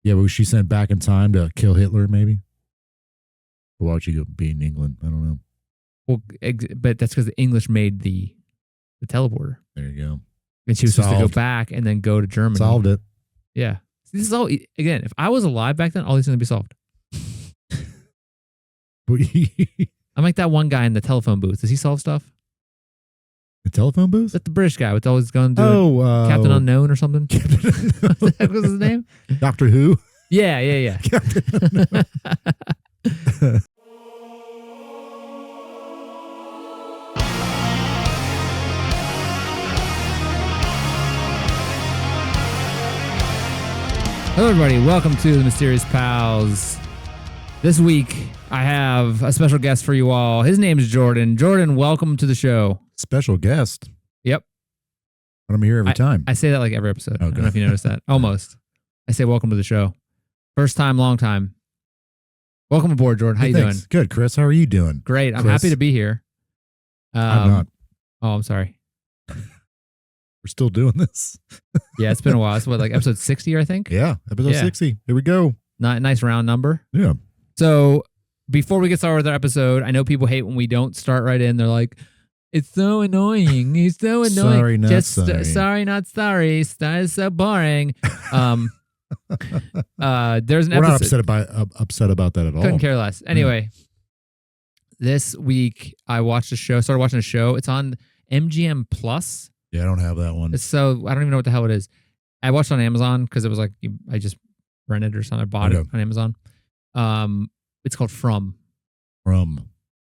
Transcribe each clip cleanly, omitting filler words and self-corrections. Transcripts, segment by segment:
Yeah, was she sent back in time to kill Hitler, maybe? Or why would she be in England? I don't know. Well, but that's because the English made the teleporter. There you go. And she was supposed to go back and then go to Germany. Solved it. Yeah. This is all, again, if I was alive back then, all these things would be solved. I'm like that one guy in the telephone booth. Does he solve stuff? The telephone booth? That's the British guy with always going to do Captain Unknown or something. What was his name? Doctor Who? Yeah. Captain Unknown. Hello, everybody. Welcome to the Mysterious Pals. This week, I have a special guest for you all. His name is Jordan. Jordan, welcome to the show. Special guest? Yep. But I'm here every time. I say that like every episode. Okay. I don't know if you noticed that. Almost. I say welcome to the show. First time, long time. Welcome aboard, Jordan. How you doing? Good, Chris. How are you doing? Great. I'm happy to be here. I'm not. Oh, I'm sorry. We're still doing this. Yeah, it's been a while. It's what, like episode 60, I think? Yeah, episode 60. Here we go. Nice round number. Yeah. So before we get started with our episode, I know people hate when we don't start right in. They're like, it's so annoying. He's so annoying. Sorry, not sorry. Sorry, not sorry. That is so boring. There's an We're episode. not upset about that at all. Couldn't care less. Anyway, This week I started watching a show. It's on MGM Plus. Yeah, I don't have that one. So I don't even know what the hell it is. I watched it on Amazon because it was like I just rented or something. I bought it on Amazon. It's called From.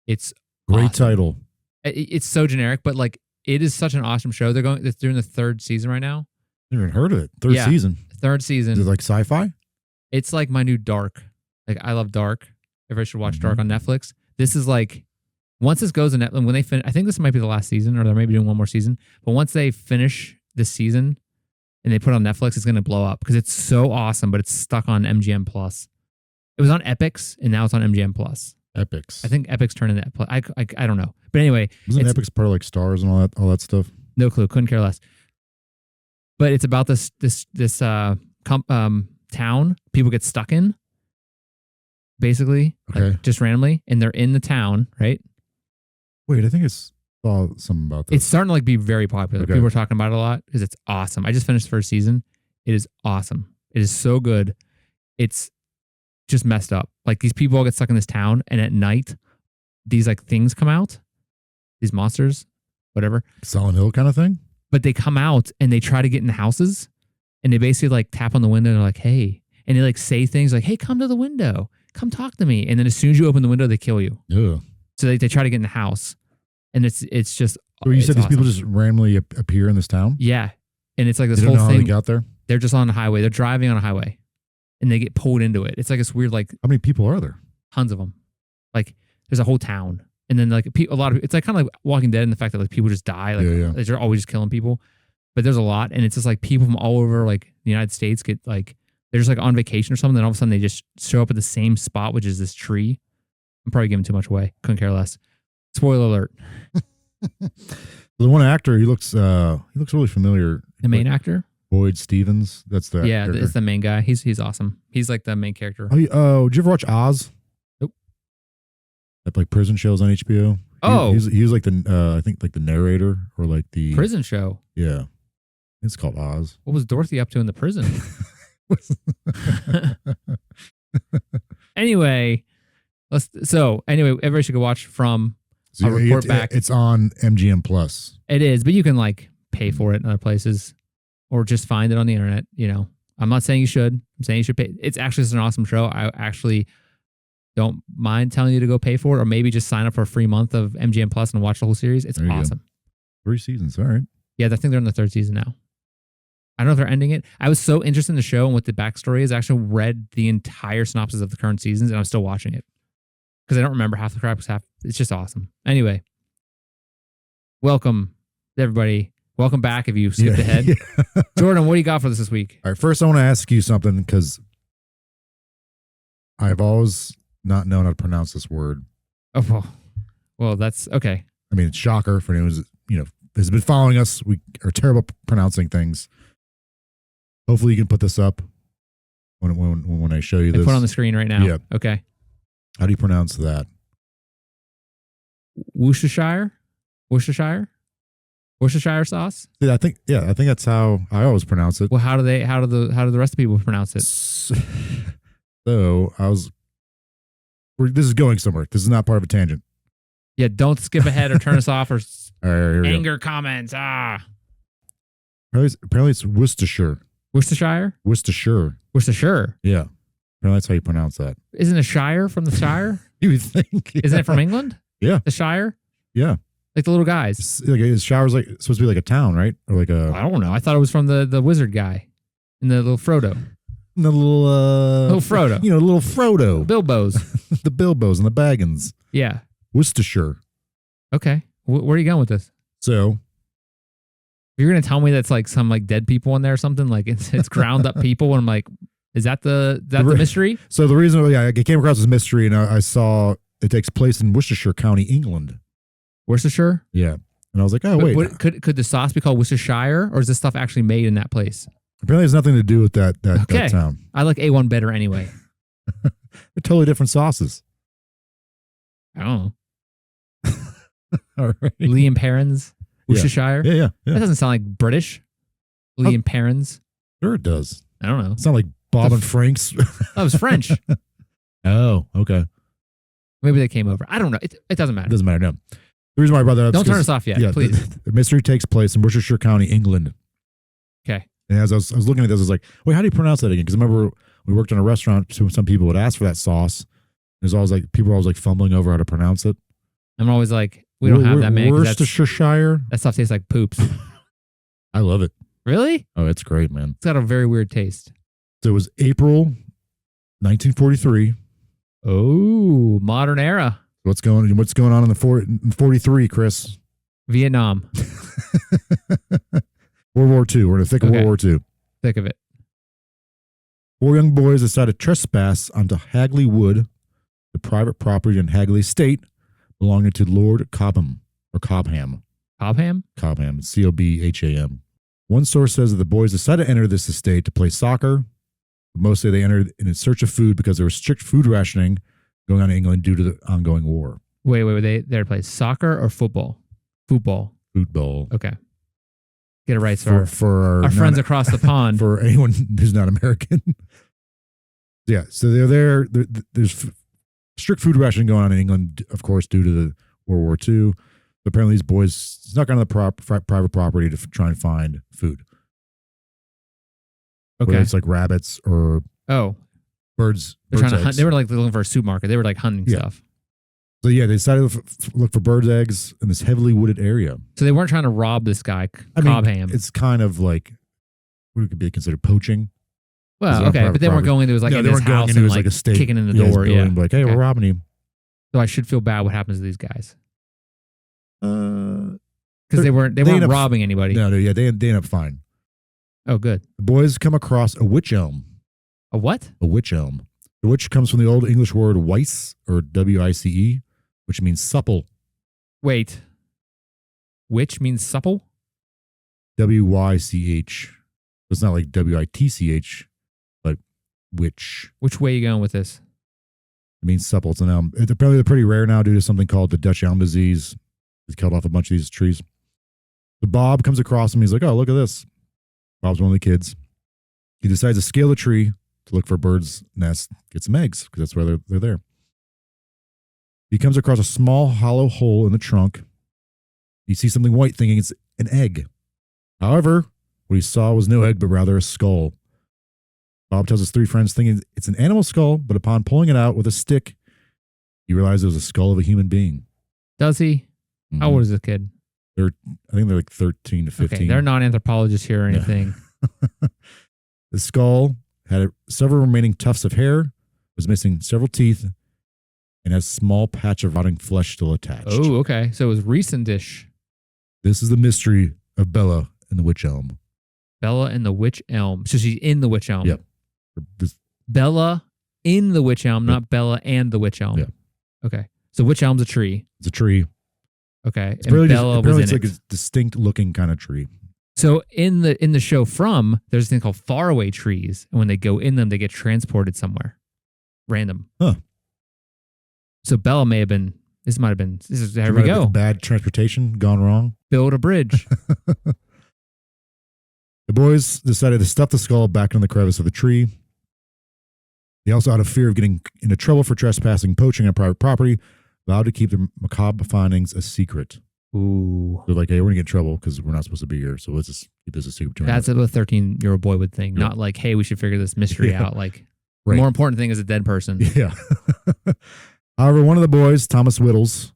It's great awesome. title. It's so generic, but like it is such an awesome show. They're doing the third season right now. Never even heard of it. Third season. Is it like sci-fi? It's like my new Dark. Like I love Dark. Everybody should watch Dark on Netflix. This is like once this goes in Netflix, when they finish, I think this might be the last season, or they may be doing one more season. But once they finish this season and they put it on Netflix, it's going to blow up because it's so awesome. But it's stuck on MGM Plus. It was on Epix and now it's on MGM Plus. Epix. I think Epix turned into I don't know. But anyway, wasn't Epix part of like Stars and all that stuff? No clue. Couldn't care less. But it's about this town people get stuck in, basically, like just randomly, and they're in the town, right? Wait, I think I saw something about this. It's starting to like be very popular. People are talking about it a lot because it's awesome. I just finished the first season. It is awesome. It is so good. It's just messed up. Like these people all get stuck in this town, and at night, these like things come out, these monsters, whatever. Silent Hill kind of thing? But they come out and they try to get in the houses and they basically like tap on the window and they're like, hey. And they like say things like, hey, come to the window. Come talk to me. And then as soon as you open the window, they kill you. Yeah. So they try to get in the house. And it's just. So you said these people just randomly appear in this town? Yeah. And it's like this they whole don't know thing. How they got there? They're just on the highway. They're driving on a highway and they get pulled into it. It's like this weird, like. How many people are there? Tons of them. Like there's a whole town. And then like a lot of, it's like kind of like Walking Dead in the fact that like people just die. Like they're always just killing people. But there's a lot, and it's just like people from all over like the United States get like they're just like on vacation or something. Then all of a sudden they just show up at the same spot, which is this tree. I'm probably giving too much away. Couldn't care less. Spoiler alert. The one actor, he looks really familiar. The main actor, Boyd Stevens. That's the character. It's the main guy. He's awesome. He's like the main character. Oh, did you ever watch Oz? Nope. That like prison shows on HBO. He was like the I think like the narrator or like the prison show. Yeah. It's called Oz. What was Dorothy up to in the prison? Anyway, everybody should go watch From. I'll report back. It's on MGM Plus. It is, but you can like pay for it in other places or just find it on the internet. You know, I'm not saying you should. I'm saying you should pay. It's actually just an awesome show. I actually don't mind telling you to go pay for it or maybe just sign up for a free month of MGM Plus and watch the whole series. It's awesome. 3 seasons. All right. Yeah, I think they're in the 3rd season now. I don't know if they're ending it. I was so interested in the show and what the backstory is. I actually read the entire synopsis of the current seasons and I'm still watching it because I don't remember half the crap. It's just awesome. Anyway, welcome everybody. Welcome back if you skipped ahead. Yeah. Jordan, what do you got for us this week? All right, first I want to ask you something because I've always not known how to pronounce this word. Oh, well, that's okay. I mean, it's shocker for anyone who's, has been following us. We are terrible at pronouncing things. Hopefully you can put this up when I show you They this. put on the screen right now. Yeah. Okay. How do you pronounce that? Worcestershire sauce. Yeah, I think that's how I always pronounce it. Well, how do the rest of the people pronounce it? So this is going somewhere. This is not part of a tangent. Yeah, don't skip ahead or turn us off or All right, here we go. anger comments. Apparently it's Worcestershire. Worcestershire. Yeah. Apparently that's how you pronounce that. Isn't a shire from the Shire? You would think. Yeah. Isn't it from England? Yeah. The Shire? Yeah. Like the little guys. His shower's like supposed to be like a town, right? Or like a. I don't know. I thought it was from the wizard guy and the little Frodo. The little Frodo. You know, little Frodo. Bilbos. The Bilbos and the Baggins. Yeah. Worcestershire. Okay. Where are you going with this? So You're gonna tell me that's like some like dead people in there or something? Like it's ground up people, and I'm like, is that the mystery? So the reason I came across this mystery and I saw it takes place in Worcestershire County, England. Worcestershire? Yeah. And I was like, oh, wait. Could the sauce be called Worcestershire, or is this stuff actually made in that place? Apparently, there's nothing to do with that town. I like A1 better anyway. They're totally different sauces. I don't know. All right. Liam Perrins, Worcestershire? Yeah. That doesn't sound like British. Liam Perrins. Sure it does. I don't know. It sounds like Bob and Frank's. That was French. Oh, okay. Maybe they came over. I don't know. It doesn't matter. It doesn't matter, no. The reason why I brought that up Don't turn us off yet, please. The mystery takes place in Worcestershire County, England. Okay. And as I was looking at this, I was like, wait, how do you pronounce that again? Because I remember we worked in a restaurant, so some people would ask for that sauce. There's always like, people were always like fumbling over how to pronounce it. I'm always like, we don't have that, man. Worcestershire? That stuff tastes like poops. I love it. Really? Oh, it's great, man. It's got a very weird taste. So it was April 1943. Oh, modern era. What's going on in 43, Chris? Vietnam. World War II. We're in the thick of World War II. Thick of it. 4 young boys decided to trespass onto Hagley Wood, the private property in Hagley Estate belonging to Lord Cobham, or Cobham. Cobham? Cobham, Cobham. One source says that the boys decided to enter this estate to play soccer. But mostly they entered in search of food because there was strict food rationing going on in England due to the ongoing war. Wait. They there to play soccer or football? Football. Okay. Get it right, sir. For our friends across the pond. For anyone who's not American. Yeah, so they're there. There's strict food rationing going on in England, of course, due to the World War II. Apparently, these boys snuck onto the private property to try and find food. Okay. Whether it's like rabbits or birds. They're trying to hunt. They were like looking for a supermarket. They were like hunting stuff. So yeah, they decided to look for birds' eggs in this heavily wooded area. So they weren't trying to rob this guy, Cobham. It's kind of like what could be considered poaching. Well, okay, but they weren't going into his in his house and like kicking in the door. Yeah, like, hey, we're robbing you. So I should feel bad. What happens to these guys? Because they weren't robbing anybody. No, yeah, they end up fine. Oh, good. The boys come across a wych elm. A what? A wych elm. The witch comes from the Old English word wice, or W-I-C-E, which means supple. Wait. Witch means supple? W-Y-C-H. It's not like W-I-T-C-H, but witch. Which way are you going with this? It means supple. It's an elm. Apparently they're pretty rare now due to something called the Dutch elm disease. It's killed off a bunch of these trees. So Bob comes across him. He's like, oh, look at this. Bob's one of the kids. He decides to scale the tree to look for a bird's nest, get some eggs, because that's why they're there. He comes across a small hollow hole in the trunk. He sees something white, thinking it's an egg. However, what he saw was no egg, but rather a skull. Bob tells his 3 friends, thinking it's an animal skull, but upon pulling it out with a stick, he realized it was a skull of a human being. Does he? Mm-hmm. How old is this kid? I think they're like 13 to 15. Okay, they're not anthropologists here or anything. The skull had several remaining tufts of hair, was missing several teeth, and has a small patch of rotting flesh still attached. Oh, okay. So it was recent-ish. This is the mystery of Bella and the Wych Elm. Bella and the Wych Elm. So she's in the Wych Elm. Yep. Bella in the Wych Elm, not Bella and the Wych Elm. Yep. Okay. So Wych Elm's a tree. It's a tree. Okay. It's really Bella it's was in like it. a distinct looking kind of tree. So in the show From, there's a thing called faraway trees, and when they go in them, they get transported somewhere, random. Huh. So Bella may have been. This might have been. This is there There we might have go. been bad transportation gone wrong. Build a bridge. The boys decided to stuff the skull back in the crevice of the tree. They also, out of fear of getting into trouble for trespassing, poaching on private property, vowed to keep their macabre findings a secret. Ooh. They're like, hey, we're going to get in trouble because we're not supposed to be here. So let's just keep this a secret. That's what a 13-year-old boy would think. Yeah. Not like, hey, we should figure this mystery out. Like, Right. the more important thing is a dead person. Yeah. However, one of the boys, Thomas Whittles,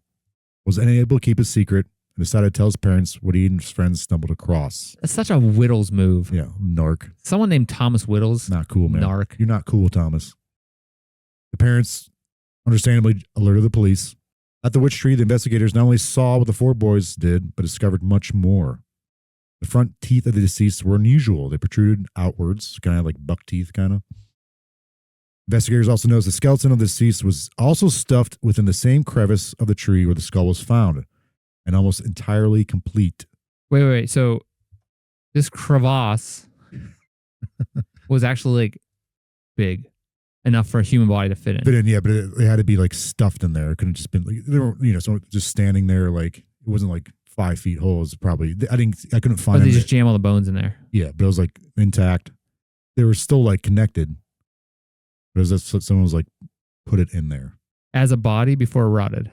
was unable to keep his secret and decided to tell his parents what he and his friends stumbled across. That's such a Whittles move. Yeah, narc. Someone named Thomas Whittles. Not cool, man. Narc. You're not cool, Thomas. The parents understandably alerted the police. At the witch tree, the investigators not only saw what the four boys did, but discovered much more. The front teeth of the deceased were unusual. They protruded outwards, kind of like buck teeth, kind of. Investigators also noticed the skeleton of the deceased was also stuffed within the same crevice of the tree where the skull was found, and almost entirely complete. Wait. So this crevasse was actually like big enough for a human body to fit in. Fit in, yeah, but it had to be like stuffed in there. It couldn't just been like they were, someone just standing there. Like it wasn't like 5 feet whole. It was probably I couldn't find. Or they them. just jam all the bones in there. Yeah, but it was like intact. They were still like connected. But it was just someone was like put it in there As a body before it rotted.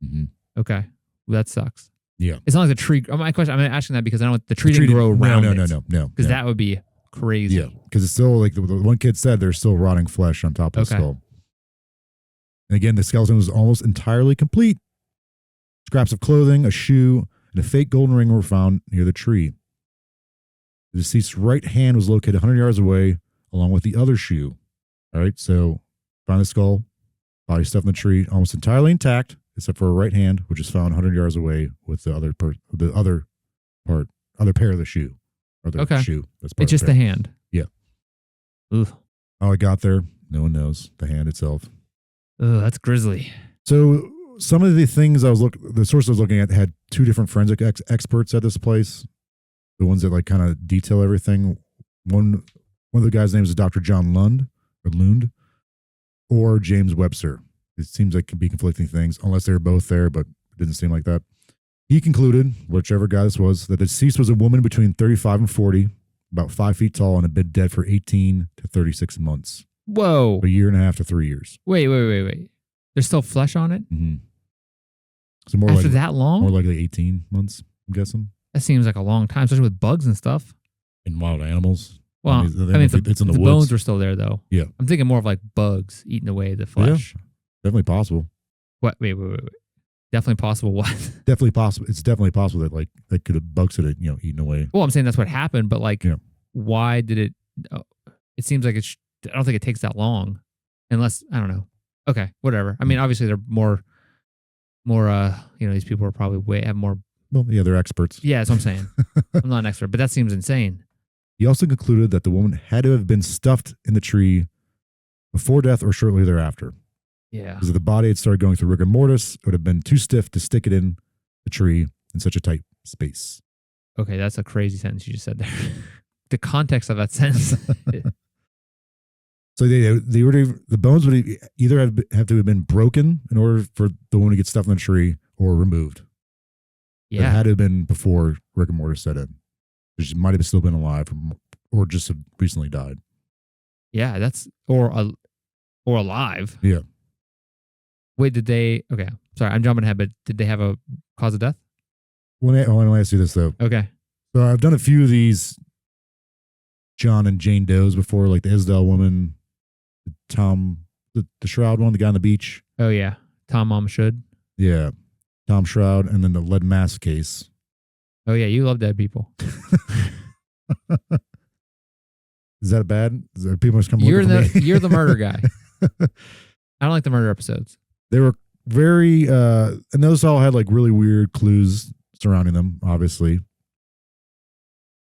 Mm-hmm. Okay. Well, that sucks. Yeah. It's not like the tree. My question, I'm asking that because I don't want the tree to grow around No. Because that would be crazy. Yeah, because it's still like the one kid said there's still rotting flesh on top of the skull. And again, the skeleton was almost entirely complete. Scraps of clothing, a shoe, and a fake golden ring were found near the tree. The deceased's right hand was located 100 yards away, along with the other shoe. All right, so found the skull, body stuffed in the tree, almost entirely intact, except for a right hand, which is found 100 yards away with the other pair of the shoe. Or the shoe. That's part it's just the hand. Yeah. Ooh. How it got there, no one knows. The hand itself. Oh, that's grisly. So some of the things the source I was looking at had two different forensic experts at this place. The ones that like kind of detail everything. One of the guys' names is Dr. John Lund or James Webster. It seems like it could be conflicting things unless they were both there, but it didn't seem like that. He concluded, whichever guy this was, that the deceased was a woman between 35 and 40, about 5 feet tall, and had been dead for 18 to 36 months. Whoa. A year and a half to 3 years. Wait. There's still flesh on it? Mm-hmm. So more After that long? More likely 18 months, I'm guessing. That seems like a long time, especially with bugs and stuff. And wild animals. Well, it's in the woods. Bones were still there, though. Yeah. I'm thinking more of like bugs eating away the flesh. Yeah, definitely possible. What? Wait. Definitely possible what? Definitely possible. It's definitely possible that like that could have bugs it, eaten away. Well, I'm saying that's what happened, but like, why did it? It seems like I don't think it takes that long, unless I don't know. Okay, whatever. I mean, obviously they're more. These people are probably have more. Well, yeah, they're experts. Yeah, that's what I'm saying. I'm not an expert, but that seems insane. He also concluded that the woman had to have been stuffed in the tree before death or shortly thereafter. Yeah. Because if the body had started going through rigor mortis, it would have been too stiff to stick it in the tree in such a tight space. Okay, that's a crazy sentence you just said there. The context of that sentence. So the bones would either have to have been broken in order for the woman to get stuffed in the tree or removed. Yeah. It had to have been before rigor mortis set in. She might have still been alive or just have recently died. Yeah, that's or alive. Yeah. Wait, did they? Okay, sorry, I'm jumping ahead, but did they have a cause of death? Let me ask you this though. Okay. So I've done a few of these John and Jane Does before, like the Isdale woman, the Shroud one, the guy on the beach. Oh yeah, Tom Mom should. Yeah, Tom Shroud, and then the lead mask case. Oh yeah, you love dead people. Is that bad? Is there people just come? You're you're the murder guy. I don't like the murder episodes. They were very, and those all had like really weird clues surrounding them. Obviously,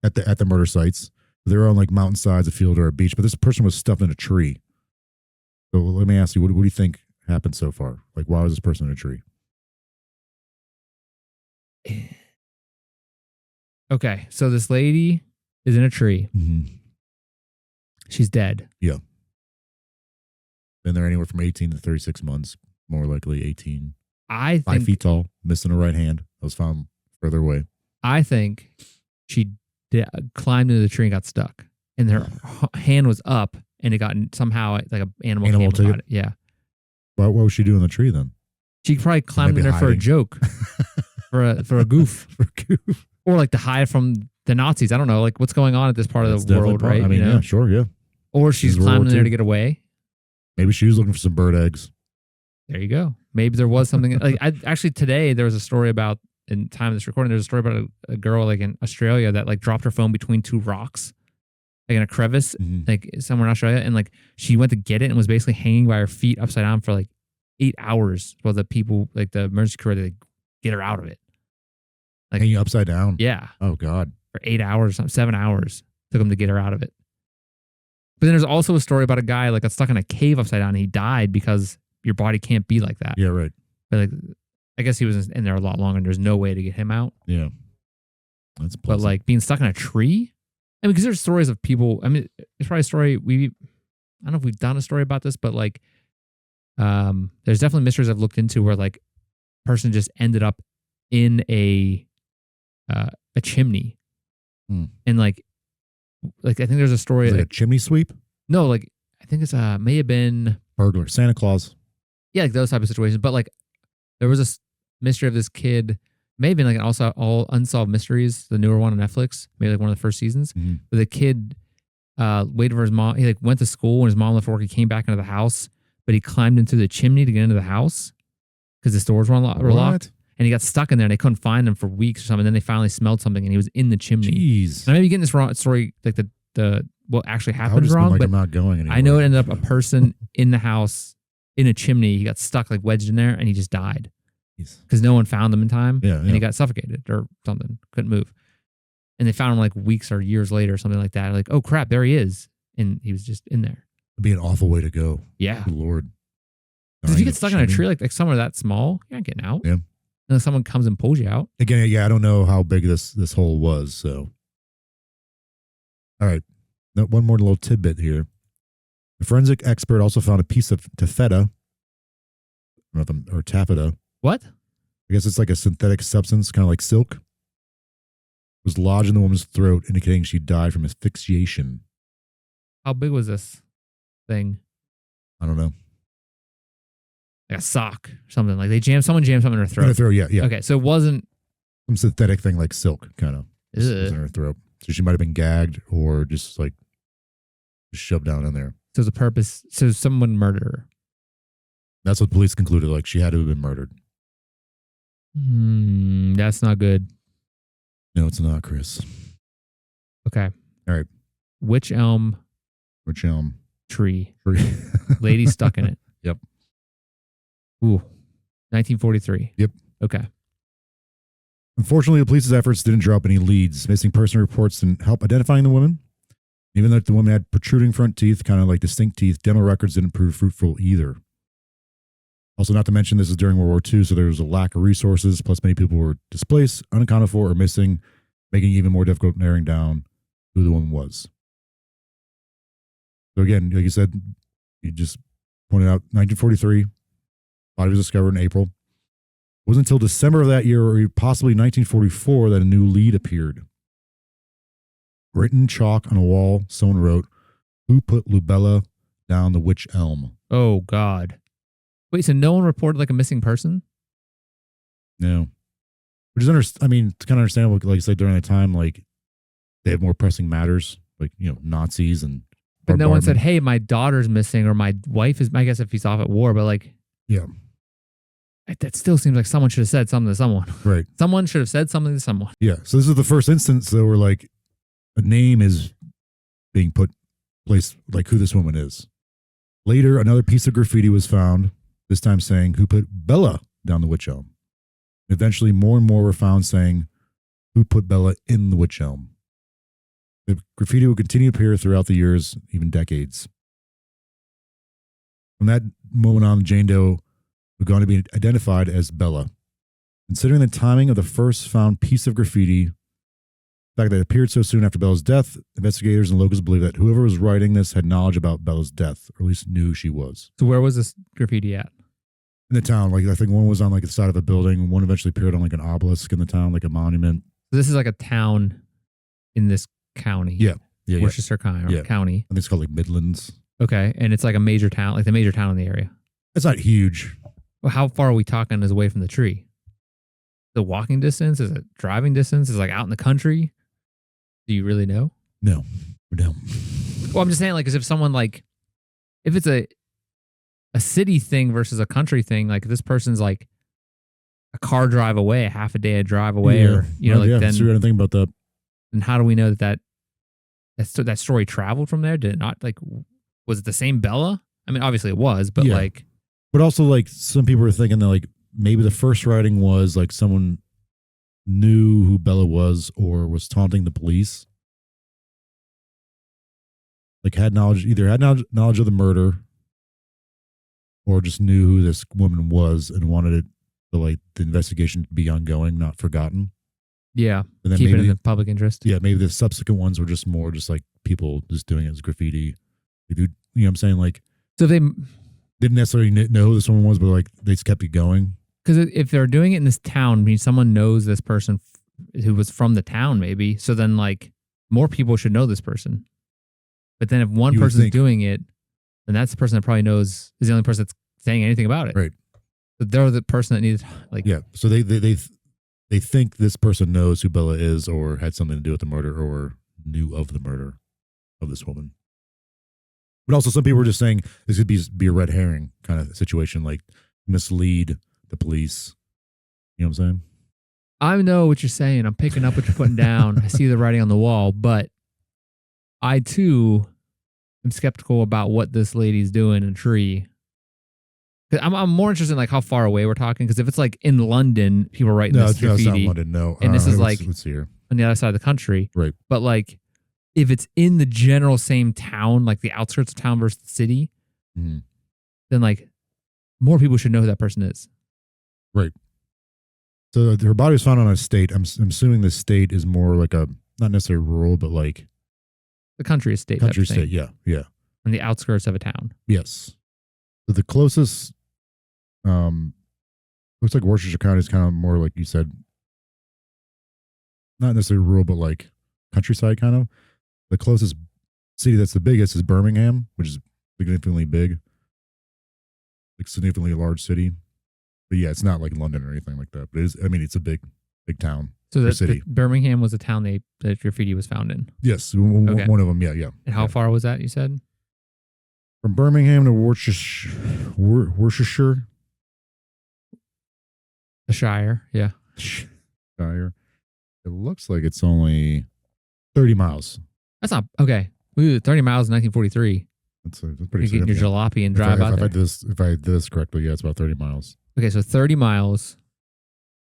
at the murder sites, they were on like mountainsides, a field, or a beach. But this person was stuffed in a tree. So let me ask you, what do you think happened so far? Like, why was this person in a tree? Okay, so this lady is in a tree. Mm-hmm. She's dead. Yeah. Been there anywhere from 18 to 36 months. More likely 18. I 5 think feet tall, missing a right hand. That was found further away. I think she climbed into the tree and got stuck, and her hand was up, and it got somehow like an animal came took about it? it. Yeah, What was she doing in the tree then? she probably climbed in there for a hiding. joke, for a goof, For goof. or like to hide from the Nazis. I don't know, like what's going on at this part That's of the definitely world, part- right? I mean, You know? yeah, sure, yeah. Or she's This is World climbing War in there II. to get away. Maybe she was looking for some bird eggs. There you go. Maybe there was something like actually today there was a story about in time of this recording. There's a story about a girl like in Australia that like dropped her phone between two rocks, like in a crevice, Mhm. like somewhere in Australia, and like she went to get it and was basically hanging by her feet upside down for like 8 hours while the people like the emergency crew had to get her out of it. Like Hanging upside down. yeah, Oh, God. for 8 hours, 7 hours took them to get her out of it. But then there's also a story about a guy like got stuck in a cave upside down and he died because your body can't be like that. Yeah, right. But like, I guess he was in there a lot longer and there's no way to get him out. Yeah. That's But pleasant. like being stuck in a tree, I mean, because there's stories of people. I mean, it's probably a story I don't know if we've done a story about this, but like, there's definitely mysteries I've looked into where like, a person just ended up in a chimney, and like I think there's a story Is it a chimney sweep? no, like I think it's may have been Burglar. Santa Claus. yeah, like those type of situations. But like there was a mystery of this kid, maybe like also all unsolved mysteries, the newer one on Netflix, maybe like one of the first seasons. Mhm. Where the kid waited for his mom. He like went to school when his mom left work. He came back into the house, but he climbed into the chimney to get into the house because the doors were locked. What? And he got stuck in there and they couldn't find him for weeks or something. Then they finally smelled something and he was in the chimney. Jeez. And I may be getting this wrong story, like the what actually I would happened just been wrong, like, but I'm not going anymore. I know it ended up a person in the house in a chimney. He got stuck like wedged in there and he just died Jeez. because no one found him in time. Yeah, And yeah. he got suffocated or something, couldn't move. And they found him like weeks or years later or something like that. Like, oh crap, there he is. And he was just in there. It'd be an awful way to go. Yeah. Good Lord. Because if you get stuck in a Chimney. tree like somewhere that small, you're not getting out. Yeah. Unless someone comes and pulls you out. Again, yeah, I don't know how big this hole was. So, all right. Now, one more little tidbit here. The forensic expert also found a piece of taffeta, or taffeta. What? I guess it's like a synthetic substance, kind of like silk. Was lodged in the woman's throat, indicating she died from asphyxiation. How big was this thing? I don't know. Like a sock or something. Like someone jammed something in her In her throat. throat, yeah. Okay, so it wasn't. Some synthetic thing like silk, kind of. Was in Ugh. her throat. So she might have been gagged or just like shoved down in there. So the purpose. So someone murdered her. That's what police concluded. Like she had to have been murdered. That's not good. No, it's not, Chris. Okay. All right. Wych Elm Which tree. Lady stuck in it. Yep. Ooh. 1943. Yep. Okay. Unfortunately, the police's efforts didn't draw up any leads. Missing person reports didn't help identifying the woman. Even though the woman had protruding front teeth, kind of like distinct teeth, dental records didn't prove fruitful either. Also, not to mention, this is during World War II, so there was a lack of resources, plus many people were displaced, unaccounted for, or missing, making it even more difficult narrowing down who the woman was. So again, like you said, you just pointed out, 1943, body was discovered in April. It wasn't until December of that year, or possibly 1944, that a new lead appeared. Written chalk on a wall, someone wrote, "Who put Lubella down the Wych Elm?" Oh, God. Wait, so no one reported like a missing person? No. Which is, I mean, it's kind of understandable. Like I said, during that time, like, they have more pressing matters, like, you know, Nazis and. But no one said, bombardment. hey, my daughter's missing or my wife is, I guess if he's off at war, but like. Yeah. That still seems like someone should have said something to someone. Right. Someone should have said something to someone. Yeah. So this is the first instance, though, where like a name is being placed, like who this woman is. Later, another piece of graffiti was found, this time saying, "Who put Bella down the Wych Elm?" Eventually, more and more were found saying, "Who put Bella in the Wych Elm?" The graffiti would continue to appear throughout the years, even decades. From that moment on, Jane Doe was going to be identified as Bella. Considering the timing of the first found piece of graffiti, The fact that it appeared so soon after Bella's death, investigators and locals believe that whoever was writing this had knowledge about Bella's death, or at least knew who she was. So where was this graffiti at? In the town, like I think one was on like the side of a building. One eventually appeared on like an obelisk in the town, like a monument. So this is like a town in this county. Yeah. Worcestershire County. I think it's called like Midlands. Okay. And it's like a major town, like the major town in the area. It's not huge. Well, how far are we talking is away from the tree? The walking distance? Is it driving distance? Is it like out in the country? Do you really know? No. No. Well, I'm just saying, like, as if someone like, if it's a city thing versus a country thing, like this person's like a car drive away, a half a day a drive away, or you know, like then. So you're gonna think about that. And how do we know that story traveled from there? Did it not? Like, was it the same Bella? I mean, obviously it was, but like. But also, like, some people are thinking that, like, maybe the first writing was, like, someone knew who Bella was or was taunting the police. Like, either had knowledge of the murder or just knew who this woman was and wanted it to, like, the investigation to be ongoing, not forgotten. Yeah. And then keep maybe it in the public interest. Yeah, maybe the subsequent ones were just more just, like, people just doing it as graffiti. You know what I'm saying? Like, so they didn't necessarily know who this woman was, but like they just kept it going. Because if they're doing it in this town, I mean, someone knows this person who was from the town, maybe. So then, like, more people should know this person. But then if one person's doing it, then that's the person that probably knows is the only person that's saying anything about it. Right. So they're the person that needs, like, yeah. So they think this person knows who Bella is, or had something to do with the murder, or knew of the murder of this woman. But also, some people are just saying this could be a red herring kind of situation, like mislead the police. You know what I'm saying? I know what you're saying. I'm picking up what you're putting down. I see the writing on the wall, but I too am skeptical about what this lady's doing in a tree. I'm more interested in like how far away we're talking. Because if it's like in London, people writing this graffiti. No, it's not London. No, and this is like let's see here. On the other side of the country, right? But like, if it's in the general same town, like the outskirts of town versus the city, then like more people should know who that person is. Right. So her body was found on a estate. I'm assuming the estate is more like a, not necessarily rural, but like the country estate. Country estate, yeah. On the outskirts of a town. Yes. So the closest, looks like Worcestershire County is kind of more like you said, not necessarily rural, but like countryside kind of. The closest city that's the biggest is Birmingham, which is significantly big, like significantly large city. But yeah, it's not like London or anything like that. But it is. I mean, it's a big town. So that city. Birmingham was the town that graffiti was found in. Yes, one of them. Yeah. And how far was that? You said from Birmingham to Worcestershire. The Shire. Yeah. Shire. It looks like it's only 30 miles. That's not okay. We did 30 miles in 1943. That's pretty. You get your jalopy and drive out there. If I did this correctly, yeah, it's about 30 miles. Okay, so 30 miles.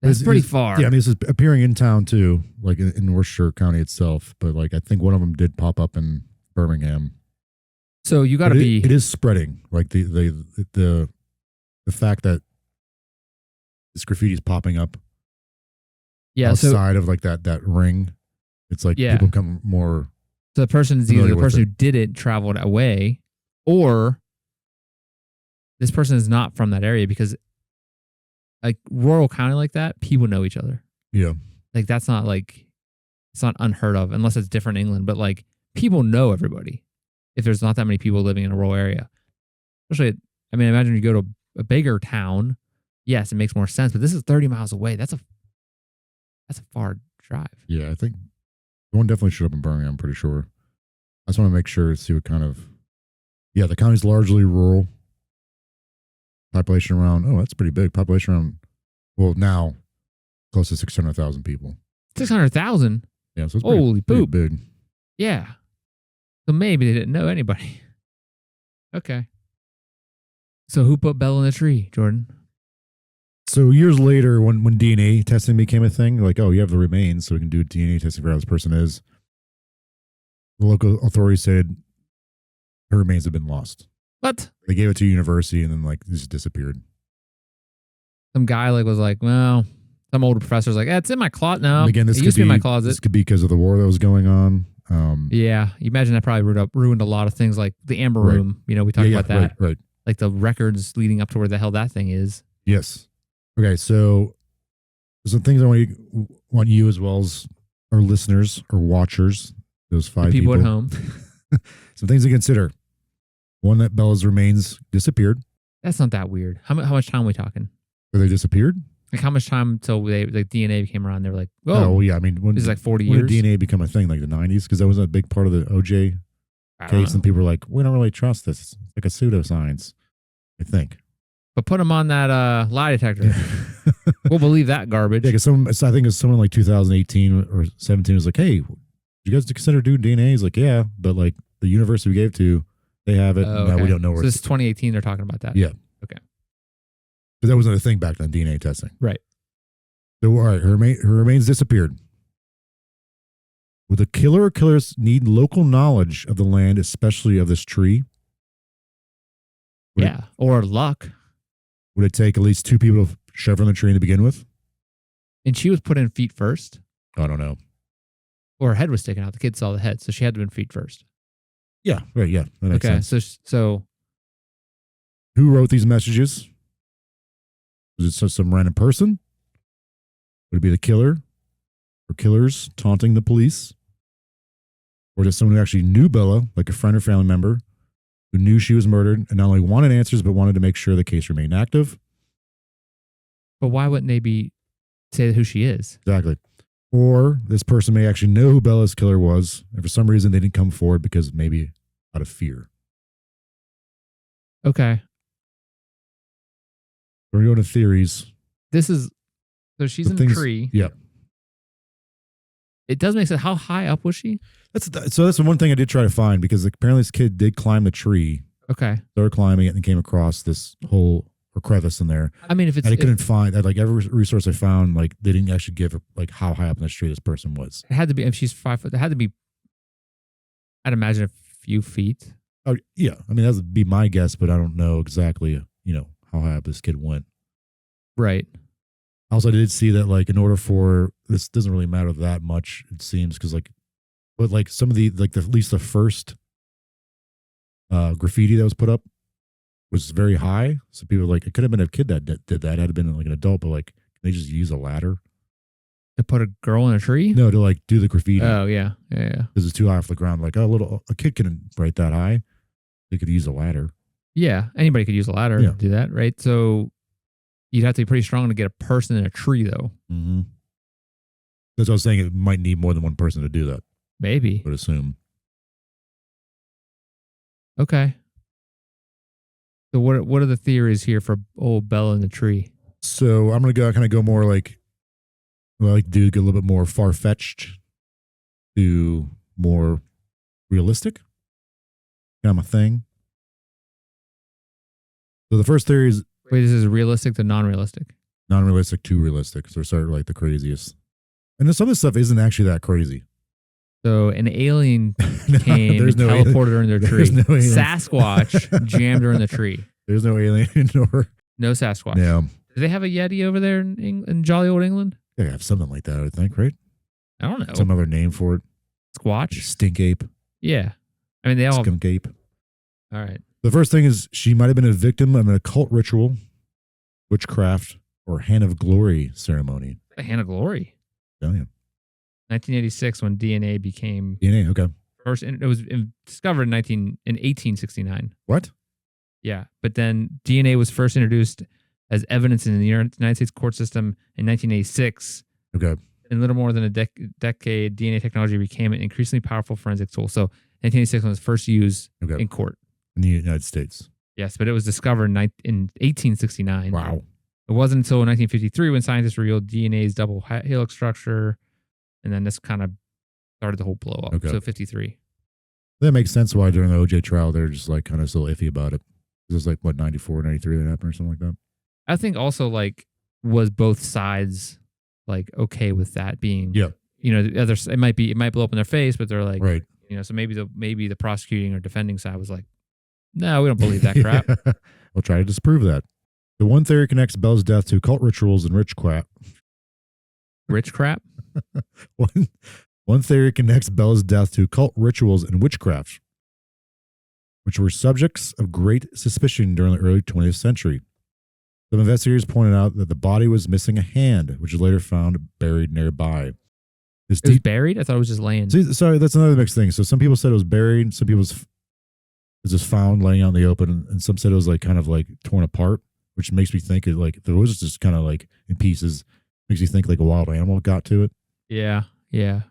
That's pretty far. Yeah, I mean, this is appearing in town too, like in Worcestershire County itself. But like, I think one of them did pop up in Birmingham. So you got to be. It is spreading. Like the fact that this graffiti is popping up. Yeah, outside of like that ring, it's like people become more. So the person is either the person who did it traveled away, or this person is not from that area, because like rural county like that, people know each other. Yeah. Like that's not like, it's not unheard of unless it's different England, but like people know everybody if there's not that many people living in a rural area. Especially, I mean, imagine you go to a bigger town. Yes, it makes more sense, but this is 30 miles away. That's a far drive. Yeah, I think one definitely showed up in Birmingham, I'm pretty sure. I just want to make sure to see what kind of. Yeah, the county's largely rural. Population around, that's pretty big. Population around, well, now close to 600,000 people. 600,000? Yeah, so it's holy poop. Pretty big. Yeah. So maybe they didn't know anybody. Okay. So who put Bella in the tree, Jordan? So years later, when DNA testing became a thing, like, you have the remains, so we can do DNA testing for how this person is. The local authorities said her remains have been lost. What? They gave it to a university and then like just disappeared. Some guy like was like, well, Some older professor's like, it's in my closet now. And again, this it could used to be be in my closet. This could be because of the war that was going on. Yeah, you imagine that probably ruined a lot of things, like the Amber Room. You know, we talked about that. Right. Like the records leading up to where the hell that thing is. Yes. Okay, so some things I want you as well as our listeners or watchers, those 5 The people at home. Some things to consider. One, that Bella's remains disappeared. That's not that weird. How much time are we talking? Were they disappeared? Like how much time till DNA came around? They were like, oh yeah, I mean, this is like 40 when years. did DNA become a thing? Like the 90s? Because that was a big part of the OJ case, and people were like, we don't really trust this. It's like a pseudoscience, I think. But put them on that lie detector. We'll believe that garbage. Yeah, because I think it was someone like 2018 or 17 was like, hey, did you guys consider doing DNA? He's like, yeah, but like the university we gave to, they have it. Oh, Now okay. we don't know where So this is 2018. They're talking about that. Yeah. Okay. But that wasn't a thing back then, DNA testing. Right. So, all right, her remains disappeared. Would the killer or killers need local knowledge of the land, especially of this tree? Yeah. Or luck. Would it take at least 2 people to shove her in the tree to begin with? And she was put in feet first. I don't know. Or her head was taken out. The kid saw the head, so she had to have been feet first. Yeah, right. Yeah, that makes sense. So who wrote these messages? Was it some random person? Would it be the killer or killers taunting the police? Or just someone who actually knew Bella, like a friend or family member, who knew she was murdered and not only wanted answers, but wanted to make sure the case remained active? But why wouldn't they say who she is? Exactly. Or this person may actually know who Bella's killer was, and for some reason they didn't come forward because maybe out of fear. Okay. We're going to theories. So she's in the tree. Yeah. It does make sense. How high up was she? That's the one thing I did try to find, because apparently this kid did climb the tree. Okay. Started climbing it and came across this hole or crevice in there. I mean, if it's... And I couldn't find, like every resource I found, like they didn't actually give like how high up in the tree this person was. It had to be, if she's 5 foot, it had to be, I'd imagine, a few feet. Oh, yeah. I mean, that would be my guess, but I don't know exactly, how high up this kid went. Right. Also, I did see that, like, in order for, this doesn't really matter that much, it seems, because, like, but, like, some of the, like, at least the first graffiti that was put up was very high. So people were like, it could have been a kid that did that. It had been, like, an adult, but, like, they just use a ladder. To put a girl in a tree? No, to, like, do the graffiti. Oh, yeah. Yeah. Because it's too high off the ground. Like, a kid couldn't write that high. They could use a ladder. Yeah. Anybody could use a ladder to do that, right? So you'd have to be pretty strong to get a person in a tree, though. Mm-hmm. That's what I was saying. It might need more than one person to do that. Maybe. I would assume. Okay. So what are the theories here for old Bella in the tree? So I'm gonna go more like, I like to do get a little bit more far fetched to more realistic. Kind of my thing. So the first theory is, wait, this is realistic to non-realistic? Non-realistic to realistic. So start like the craziest. And then some of this stuff isn't actually that crazy. So an alien came and teleported her in their tree. No Sasquatch jammed her in the tree. There's no alien nor no Sasquatch. Yeah. Do they have a Yeti over there in jolly old England? They have something like that, I would think, right? I don't know. Some other name for it. Squatch? Stink ape. Yeah. I mean, they all... Skunk ape. All right. The first thing is she might have been a victim of an occult ritual, witchcraft, or hand of glory ceremony. A hand of glory? Oh, yeah. 1986, when DNA became... DNA, okay. First, it was discovered in 1869. What? Yeah. But then DNA was first introduced as evidence in the United States court system in 1986. Okay. In little more than a decade, DNA technology became an increasingly powerful forensic tool. So 1986 was first used in court. In the United States. Yes, but it was discovered in 1869. Wow. It wasn't until 1953 when scientists revealed DNA's double helix structure, and then this kind of started the whole blow up. Okay. So 53. That makes sense why during the OJ trial they're just like kind of still iffy about it. It was like, what, 94, 93 that happened or something like that? I think also, like, was both sides like okay with that being, the other, it might blow up in their face, but they're like, right. So maybe the prosecuting or defending side was like, no, we don't believe that crap. We'll try to disprove that. The one theory connects Bella's death to occult rituals and witchcraft. Rich crap. One theory connects Bella's death to occult rituals and witchcraft, which were subjects of great suspicion during the early 20th century. Some investigators pointed out that the body was missing a hand, which was later found buried nearby. It was buried? I thought it was just laying. Sorry, that's another mixed thing. So some people said it was buried, some people it was just found laying out in the open, and some said it was like kind of like torn apart, which makes me think it like if it was just kind of like in pieces, makes you think like a wild animal got to it. Yeah, yeah.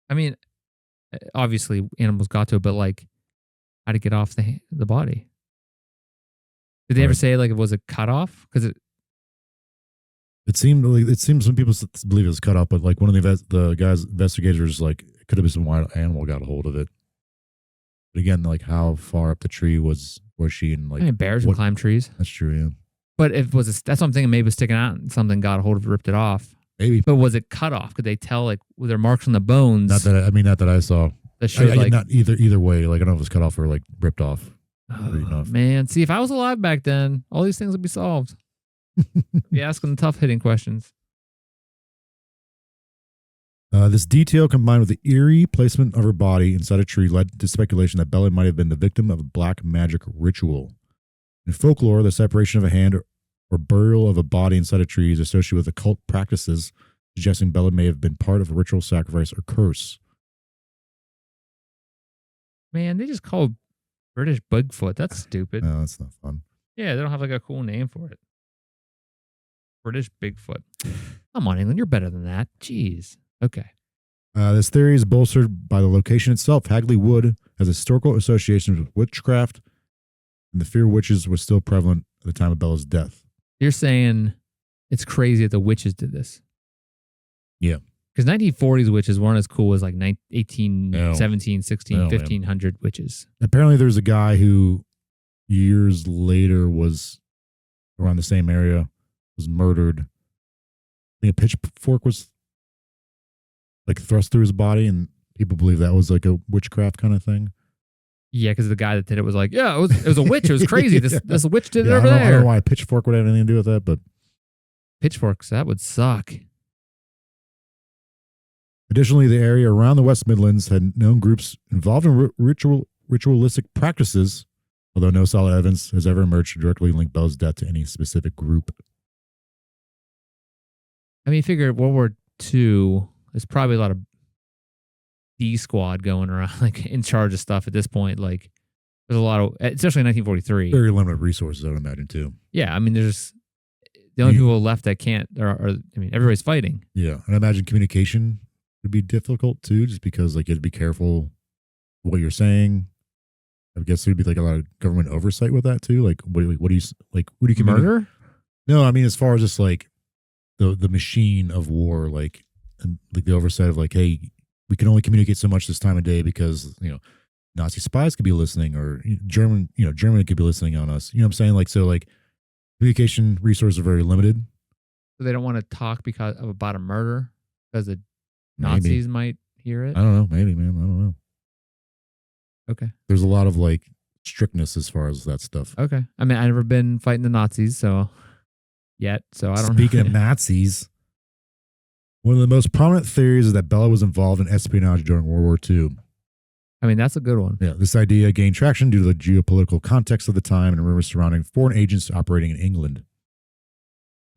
I mean, obviously animals got to it, but like, how to get off the body? Did they ever say like it was a cut off? Because it seemed some people believe it was cut off, but like one of the investigators like it could have been some wild animal got a hold of it. But again, like how far up the tree was she, and like I mean, bears can climb trees. That's true, yeah. But if it was that's what I'm thinking. Maybe it was sticking out and something got a hold of it, ripped it off. Maybe. But was it cut off? Could they tell like were there marks on the bones? Not that I saw. That showed like not either way. Like I don't know if it was cut off or like ripped off. Oh, man, see if I was alive back then, all these things would be solved. Be asking the tough hitting questions. This detail combined with the eerie placement of her body inside a tree led to speculation that Bella might have been the victim of a black magic ritual. In folklore, the separation of a hand or burial of a body inside a tree is associated with occult practices, suggesting Bella may have been part of a ritual sacrifice or curse. Man, they just call British Bigfoot. That's stupid. No, that's not fun. Yeah, they don't have like a cool name for it. British Bigfoot. Come on, England, you're better than that. Jeez. Okay. This theory is bolstered by the location itself. Hagley Wood has historical associations with witchcraft, and the fear of witches was still prevalent at the time of Bella's death. You're saying it's crazy that the witches did this? Yeah. Because 1940s witches weren't as cool as like 18, 17, 16, 1500 witches. Apparently there's a guy who years later was around the same area, was murdered. I think a pitchfork was like thrust through his body, and people believe that was like a witchcraft kind of thing. Yeah, because the guy that did it was like, yeah, it was a witch. It was crazy. This witch did it over there. I don't know why a pitchfork would have anything to do with that, but pitchforks, that would suck. Additionally, the area around the West Midlands had known groups involved in ritualistic practices, although no solid evidence has ever emerged to directly link Bella's death to any specific group. I mean, you figure World War II, there's probably a lot of D squad going around, like in charge of stuff at this point. Like, there's a lot of, especially in 1943. Very limited resources, I would imagine, too. Yeah, I mean, there's the only people left that can't, I mean, everybody's fighting. Yeah, and I imagine communication would be difficult too, just because like you have to be careful what you're saying. I guess there'd be like a lot of government oversight with that too. Like, what do you murder? No, I mean as far as just like the machine of war, like and like the oversight of like, hey, we can only communicate so much this time of day because Nazi spies could be listening, or Germany could be listening on us. You know what I'm saying? Like so, like communication resources are very limited. So they don't want to talk about a murder because the Nazis might hear it. I don't know. Maybe, man. I don't know. Okay. There's a lot of like strictness as far as that stuff. Okay. I mean, I've never been fighting the Nazis, so I don't know. Speaking of Nazis, one of the most prominent theories is that Bella was involved in espionage during World War II. I mean, that's a good one. Yeah, this idea gained traction due to the geopolitical context of the time and rumors surrounding foreign agents operating in England.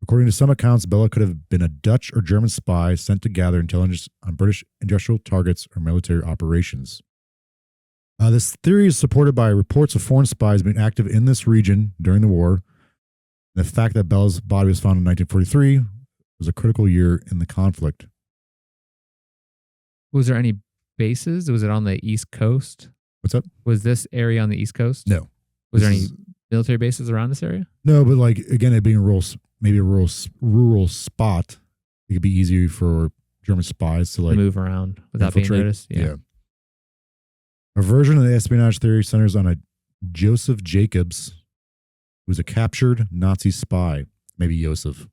According to some accounts, Bella could have been a Dutch or German spy sent to gather intelligence on British industrial targets or military operations. This theory is supported by reports of foreign spies being active in this region during the war. The fact that Bella's body was found in 1943 was a critical year in the conflict. Was there any bases? Was it on the East Coast? What's up? Was this area on the East Coast? No. Was there any military bases around this area? No, but like again, it being maybe a rural spot, it could be easier for German spies to like move around without being noticed. Yeah. A version of the espionage theory centers on a Joseph Jacobs, who was a captured Nazi spy. Maybe Joseph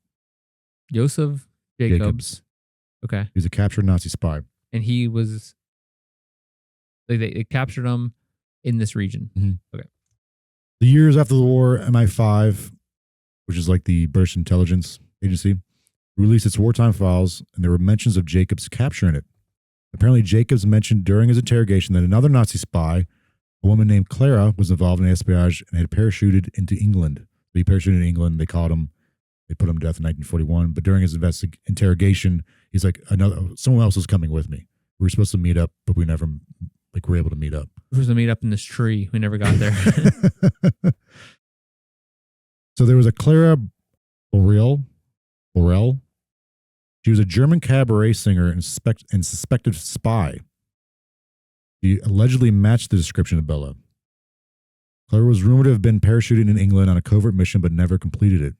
Jacobs. Okay. He was a captured Nazi spy. And he was, they captured him in this region. Mm-hmm. Okay. The years after the war, MI5, which is like the British intelligence agency, released its wartime files, and there were mentions of Jacobs capturing it. Apparently, Jacobs mentioned during his interrogation that another Nazi spy, a woman named Clara, was involved in espionage and had parachuted into England. So he parachuted in England. They caught him. They put him to death in 1941. But during his interrogation, he's like, someone else was coming with me. We were supposed to meet up, but we never were able to meet up. We were supposed to meet up in this tree. We never got there. So there was a Clara Borel. She was a German cabaret singer and suspected spy. She allegedly matched the description of Bella. Clara was rumored to have been parachuting in England on a covert mission but never completed it.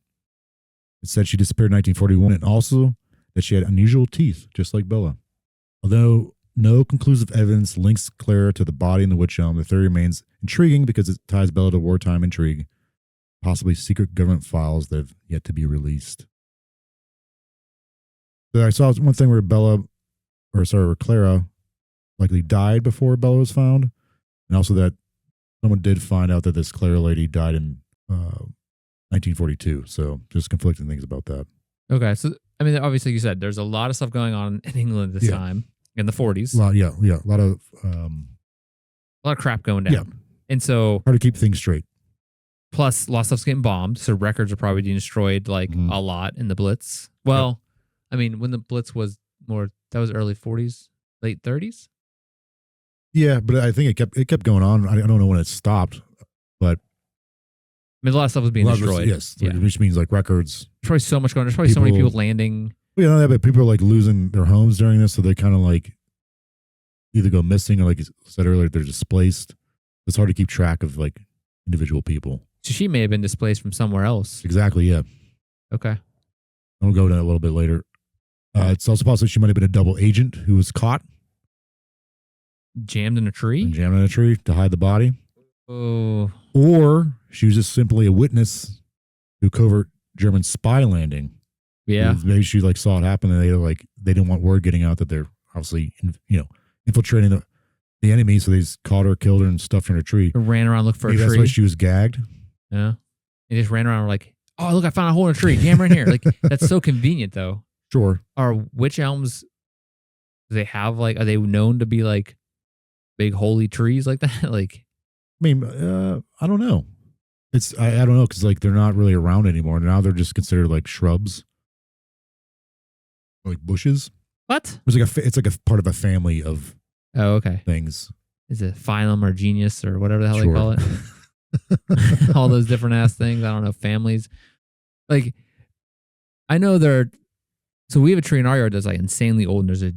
It said she disappeared in 1941 and also that she had unusual teeth, just like Bella. Although no conclusive evidence links Clara to the body in the Wych Elm, the theory remains intriguing because it ties Bella to wartime intrigue, possibly secret government files that have yet to be released. So I saw one thing where Clara likely died before Bella was found, and also that someone did find out that this Clara lady died in 1942. So just conflicting things about that. Okay, so I mean, obviously, you said there's a lot of stuff going on in England this time in the 40s. A lot of crap going down. Yeah. And so hard to keep things straight. Plus, a lot of stuff's getting bombed, so records are probably being destroyed a lot in the Blitz. Well, I mean, when the Blitz was that was early 40s, late 30s. Yeah, but I think it kept going on. I don't know when it stopped, but I mean, a lot of stuff was being destroyed. Yes, which means like records. There's probably so much going on. There's probably so many people landing. Well, but people are like losing their homes during this, so they kind of like either go missing or, like you said earlier, they're displaced. It's hard to keep track of like individual people. So she may have been displaced from somewhere else. Exactly, yeah. Okay. I'll go to that a little bit later. It's also possible she might have been a double agent who was caught. Jammed in a tree? Jammed in a tree to hide the body. Oh. Or she was just simply a witness to a covert German spy landing. Yeah. Maybe she like saw it happen and they didn't want word getting out that they're obviously, infiltrating the enemy. So they just caught her, killed her, and stuffed her in a tree. Or ran around looking for a tree. That's why she was gagged. Yeah. They just ran around like, oh, look, I found a hole in a tree. Jam right here. Like, that's so convenient, though. Sure. Are Wych Elms, do they have are they known to be like big holy trees like that? Like, I mean, I don't know. I don't know because like they're not really around anymore. Now they're just considered like shrubs, like bushes. What? It's like a part of a family of things. Is it phylum or genus or whatever the hell they call it? All those different ass things. I don't know. Families. Like, I know so we have a tree in our yard that's like insanely old, and there's a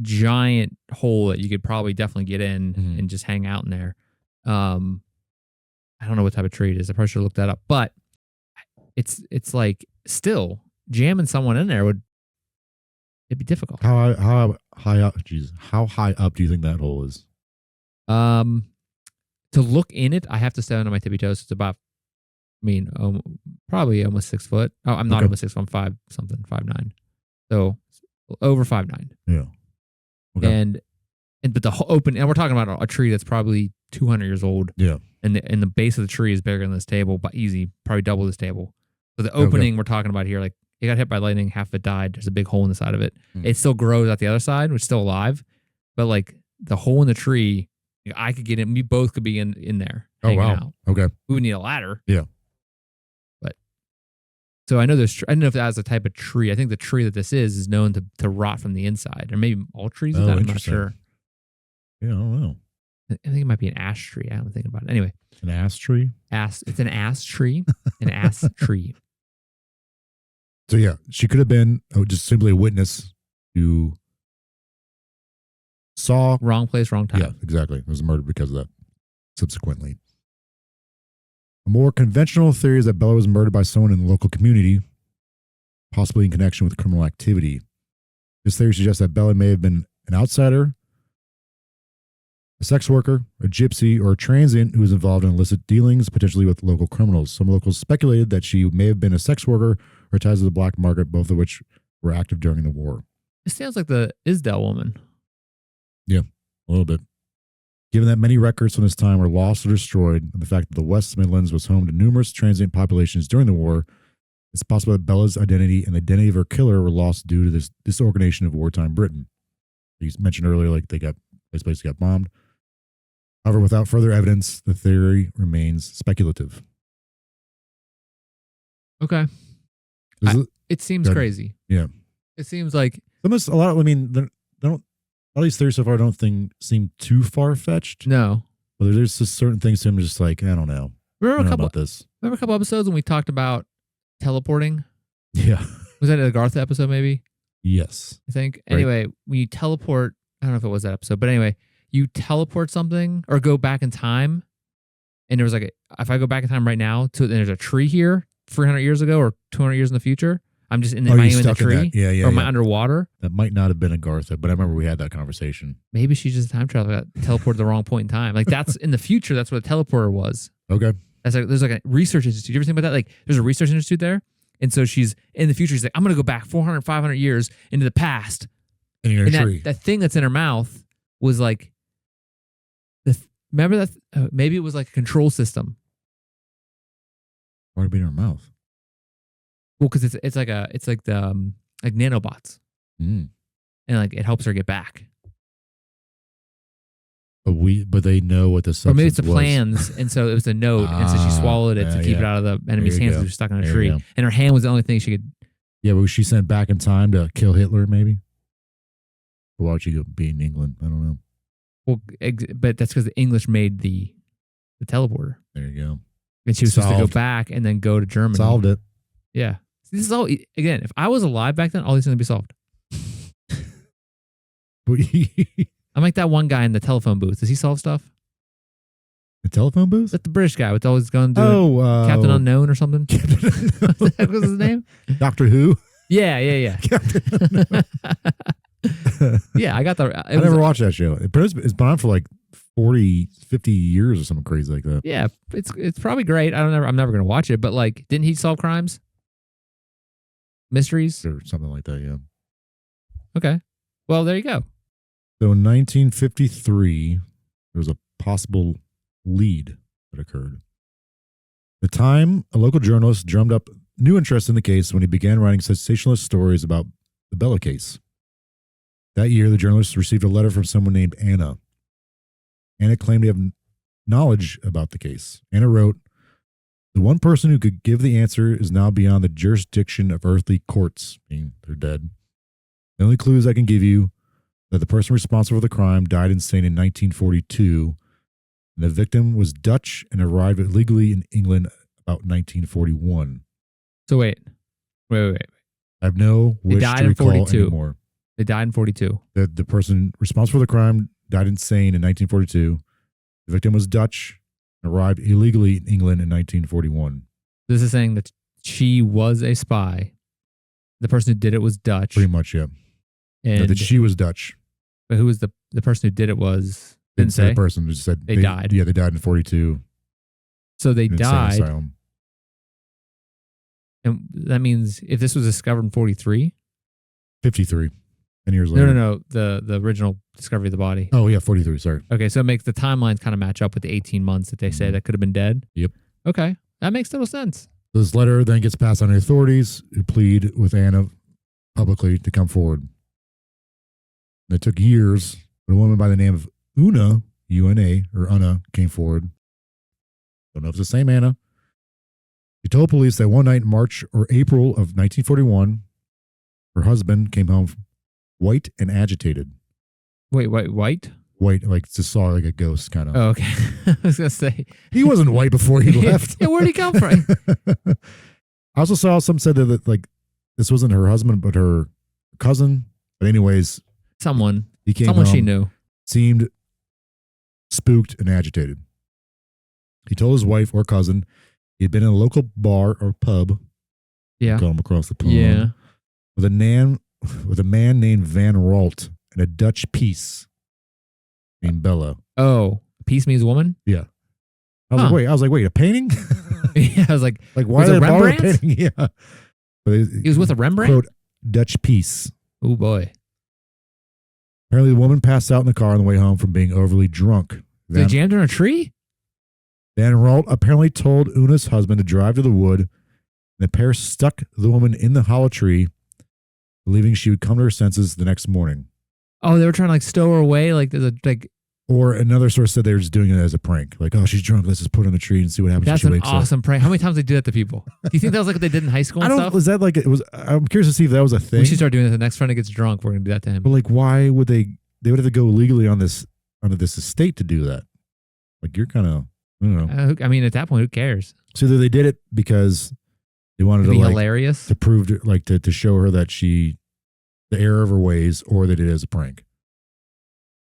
giant hole that you could probably definitely get in and just hang out in there. I don't know what type of tree it is. I probably should look that up. But it's like still jamming someone in there it'd be difficult. How high up? Jesus, how high up do you think that hole is? To look in it, I have to stand on my tippy toes. It's about, probably almost 6 foot. Oh, I'm not almost 6 foot. I'm 5'9". So over 5'9". Yeah. Okay. But the open, and we're talking about a tree that's probably 200 years old. Yeah. And the base of the tree is bigger than this table, but easy, probably double this table. So the opening we're talking about here, like it got hit by lightning, half of it died. There's a big hole in the side of it. It still grows out the other side, which is still alive. But like the hole in the tree, I could get in. We both could be in there hanging out. Okay. We would need a ladder. Yeah. But so I know I don't know if that's a type of tree. I think the tree that this is known to rot from the inside, or maybe all trees. I'm not sure. Yeah, I don't know. I think it might be an ash tree. I haven't think about it. Anyway. An ass tree? It's an ass tree. An ass tree. So yeah, she could have been just simply a witness who saw wrong place, wrong time. Yeah, exactly. Was murdered because of that. Subsequently, a more conventional theory is that Bella was murdered by someone in the local community, possibly in connection with criminal activity. This theory suggests that Bella may have been an outsider, a sex worker, a gypsy, or a transient who was involved in illicit dealings, potentially with local criminals. Some locals speculated that she may have been a sex worker or ties to the black market, both of which were active during the war. It sounds like the Isdell woman. Yeah, a little bit. Given that many records from this time were lost or destroyed, and the fact that the West Midlands was home to numerous transient populations during the war, It's possible that Bella's identity and the identity of her killer were lost due to this disorganization of wartime Britain. You mentioned earlier, like this place got bombed. However, without further evidence, the theory remains speculative. Okay. It seems crazy. Yeah. It seems like almost a lot. I mean, they don't. All these theories so far, I don't think seem too far fetched. No. But there's just certain things to him, just like I don't know. Remember a couple episodes when we talked about teleporting? Yeah. Was that a Garth episode? Maybe. Yes. I think. Right. Anyway, when you teleport, I don't know if it was that episode, but anyway, you teleport something or go back in time, and there was like, if I go back in time right now, and there's a tree here 300 years ago or 200 years in the future. I'm just in the, in the tree. Yeah. Or am I underwater? That might not have been a Gartha, but I remember we had that conversation. Maybe she's just a time traveler that teleported the wrong point in time. Like that's in the future. That's what a teleporter was. Okay. That's like there's like a research institute. You ever think about that? Like there's a research institute there, and so she's in the future. She's like, I'm gonna go back 400, 500 years into the past. And you're in a tree. That thing that's in her mouth was like, remember that? Maybe it was like a control system. Why would it be in her mouth? Well, because it's like the like nanobots, and like it helps her get back. But they know what the substance was. Or maybe it's the plans, and so it was a note, and so she swallowed it to keep it out of the enemy's hands. She was stuck on a tree, and her hand was the only thing she could. Yeah, but was she sent back in time to kill Hitler? Maybe. Or why would she be in England? I don't know. Well, but that's because the English made the teleporter. There you go. And she was supposed to go back and then go to Germany. Solved it. Yeah. This is all, again, if I was alive back then, all these things would be solved. I'm like that one guy in the telephone booth. Does he solve stuff? The telephone booth? That's the British guy with always going to do Captain Unknown or something. What was his name? Doctor Who? Yeah. Yeah, I got the... I never watched that show. It's been on for like 40, 50 years or something crazy like that. Yeah, it's probably great. I'm never going to watch it, but like, didn't he solve crimes? Mysteries? Or something like that, yeah. Okay. Well, there you go. So in 1953, there was a possible lead that occurred. At the time, a local journalist drummed up new interest in the case when he began writing sensationalist stories about the Bella case. That year, the journalist received a letter from someone named Anna. Anna claimed to have knowledge about the case. Anna wrote, "The one person who could give the answer is now beyond the jurisdiction of earthly courts," meaning they're dead. "The only clues I can give you that the person responsible for the crime died insane in 1942, and the victim was Dutch and arrived illegally in England about 1941. So wait. I have no wish to recall anymore. They died in 42. The person responsible for the crime died insane in 1942. The victim was Dutch and arrived illegally in England in 1941. This is saying that she was a spy. The person who did it was Dutch. Pretty much, yeah. And that she was Dutch. But who was the person who did it was... Didn't say? The person who said they died. Yeah, they died in 42. So they died. Asylum. And that means if this was discovered in 43? 53. 10 years later. No. The original discovery of the body. Oh, yeah, 43. Sorry. Okay, so it makes the timelines kind of match up with the 18 months that they say that could have been dead. Yep. Okay, that makes total sense. This letter then gets passed on to authorities who plead with Anna publicly to come forward. It took years, but a woman by the name of Una, U-N-A, or Una, came forward. Don't know if it's the same Anna. She told police that one night in March or April of 1941, her husband came home white and agitated. Wait, white? White, like just saw like a ghost kind of. Oh, okay. I was going to say. He wasn't white before he left. Yeah, where'd he come from? I also saw some said that like this wasn't her husband, but her cousin. But anyways. Someone home, she knew. Seemed spooked and agitated. He told his wife or cousin he had been in a local bar or pub. Yeah. Call him across the pond. Yeah. With a man named Van Ralt and a Dutch piece named Bella. Oh, piece means woman? Yeah. I was like, wait, a painting? Yeah, I was like why are they bar painting? Yeah. But he was with a Rembrandt? Quote, Dutch piece. Oh boy. Apparently, the woman passed out in the car on the way home from being overly drunk. They jammed her in a tree? Van Ralt apparently told Una's husband to drive to the wood The pair stuck the woman in the hollow tree, believing she would come to her senses the next morning. Oh, they were trying to like stow her away, like there's a like. Or another source said they were just doing it as a prank. Like, oh, she's drunk. Let's just put her in the tree and see what happens That's when she an wakes up. awesome prank. How many times they do that to people? Do you think that was like what they did in high school and stuff? Was that like it was? I'm curious to see if that was a thing. We should start doing that. The next friend that gets drunk, we're gonna do that to him. But like, why would they? They would have to go legally on this under this estate to do that. Like, you're kind of, I don't know. I mean, at that point, who cares? So either they did it because they wanted It'd to be like hilarious to prove to show her that the error of her ways, or they did it as a prank.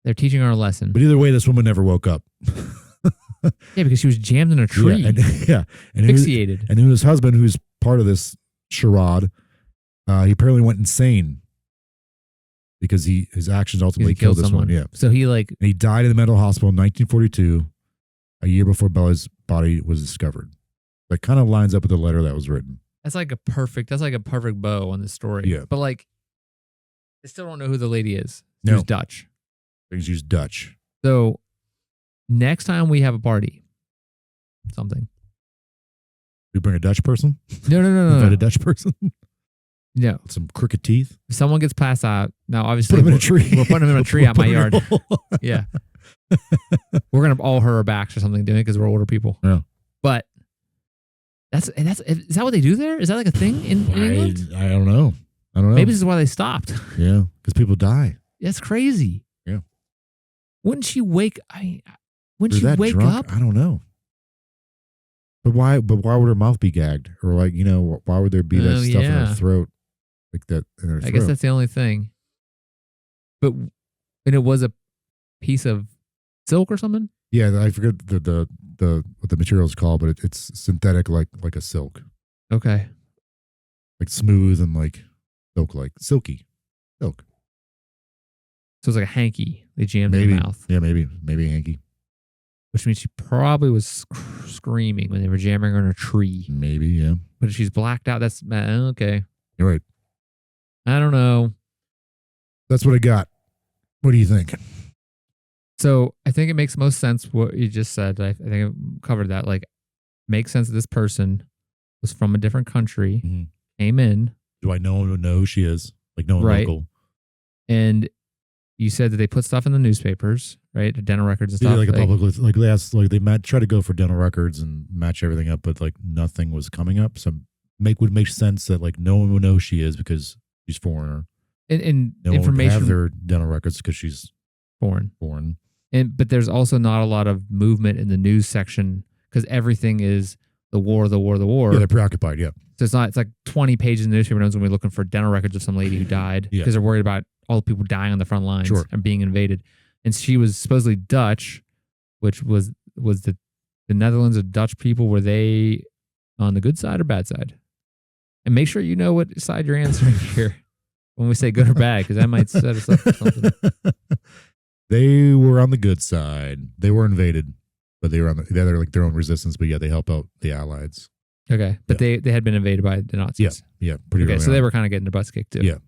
They're teaching her a lesson. But either way, this woman never woke up. Yeah, because she was jammed in a tree. Yeah, and Asphyxiated. And his husband, who's part of this charade, he apparently went insane because his actions ultimately killed this someone. woman. Yeah. So and he died in the mental hospital in 1942, a year before Bella's body was discovered. That kind of lines up with the letter that was written. that's like a perfect bow on this story. Yeah. But like, I still don't know who the lady is. No. Who's Dutch. Things use Dutch. So next time we have a party, something. We bring a Dutch person? No. Invite a Dutch person? No. With some crooked teeth? If someone gets passed out, now obviously Put him in a tree. we're putting him in a tree out my yard. Hole. Yeah. We're going to all hurt our backs or something doing it because we're older people. Yeah. But is that what they do there? Is that like a thing in England? I don't know. Maybe this is why they stopped. Yeah, because people die. That's crazy. Yeah. Wouldn't she wake They're that wake drunk? up? I don't know. But why would her mouth be gagged? Or like, why would there be that stuff in her throat? Like that in her throat? I guess that's the only thing. And it was a piece of silk or something? Yeah, I forget what the material is called, but it's synthetic like a silk. Okay. Like smooth and like silky. Silk. So it's like a hanky they jammed in Maybe. her mouth. Yeah, maybe a hanky. Which means she probably was screaming when they were jamming her in a tree. Maybe, yeah. But if she's blacked out, that's okay. You're right. I don't know. That's what I got. What do you think? So I think it makes most sense what you just said. I think I covered that. Like, makes sense that this person was from a different country, came in. Do I know who she is? Like, no one local. And you said that they put stuff in the newspapers, right? The dental records and stuff. Yeah, like a public, like they asked, like they try to go for dental records and match everything up, but like nothing was coming up. So would make sense that like no one would know who she is because she's foreigner. And no information one would have their dental records because she's foreign. But there's also not a lot of movement in the news section because everything is the war. Yeah, they're preoccupied. Yeah. So it's like 20 pages in the newspaper. No one's going to be looking for dental records of some lady who died because they're worried about all the people dying on the front lines and being invaded. And she was supposedly Dutch, which was the Netherlands of Dutch people. Were they on the good side or bad side? And make sure you know what side you're answering here when we say good or bad, because that might set us up for something. They were on the good side. They were invaded, but they were on they had like their own resistance. But yeah, they help out the Allies. Okay, but they had been invaded by the Nazis. Yeah, pretty. Okay, early so on. they were kind of getting their butts kicked too. Yeah.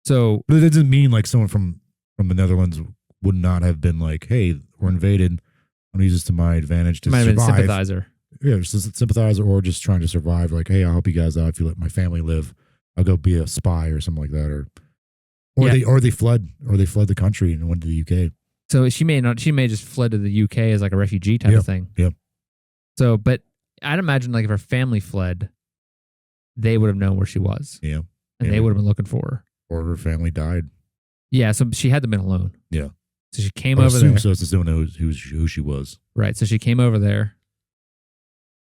So, but it doesn't mean like someone from the Netherlands would not have been like, "Hey, we're invaded. I'm gonna use this to my advantage to might survive." have been sympathizer. Yeah, just a sympathizer, or just trying to survive. Like, hey, I'll help you guys out if you let my family live. I'll go be a spy or something like that, or they fled the country and went to the UK. So she may just fled to the UK as like a refugee type of thing. Yeah. So, but I'd imagine like if her family fled, they would have known where she was. Yeah. And they would have been looking for her. Or her family died. Yeah. So she had to have been alone. Yeah. So she came over there. So it's assuming who she was. Right. So she came over there,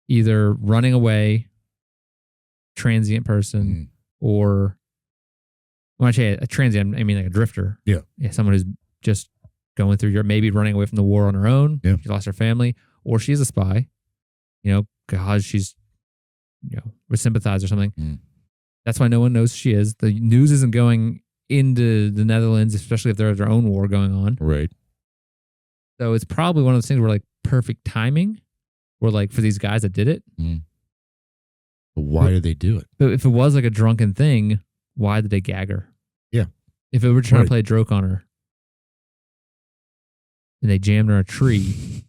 either running away, transient person, or when I say a transient, I mean like a drifter. Yeah. Someone who's just going through Europe, maybe running away from the war on her own. Yeah. She lost her family, or she's a spy, because she's, with sympathize or something. That's why no one knows who she is. The news isn't going into the Netherlands, especially if there's their own war going on. Right. So it's probably one of those things where like perfect timing, or like for these guys that did it. But why did they do it? But if it was like a drunken thing, why did they gag her? Yeah. If they were trying to play a joke on her and they jammed her in a tree,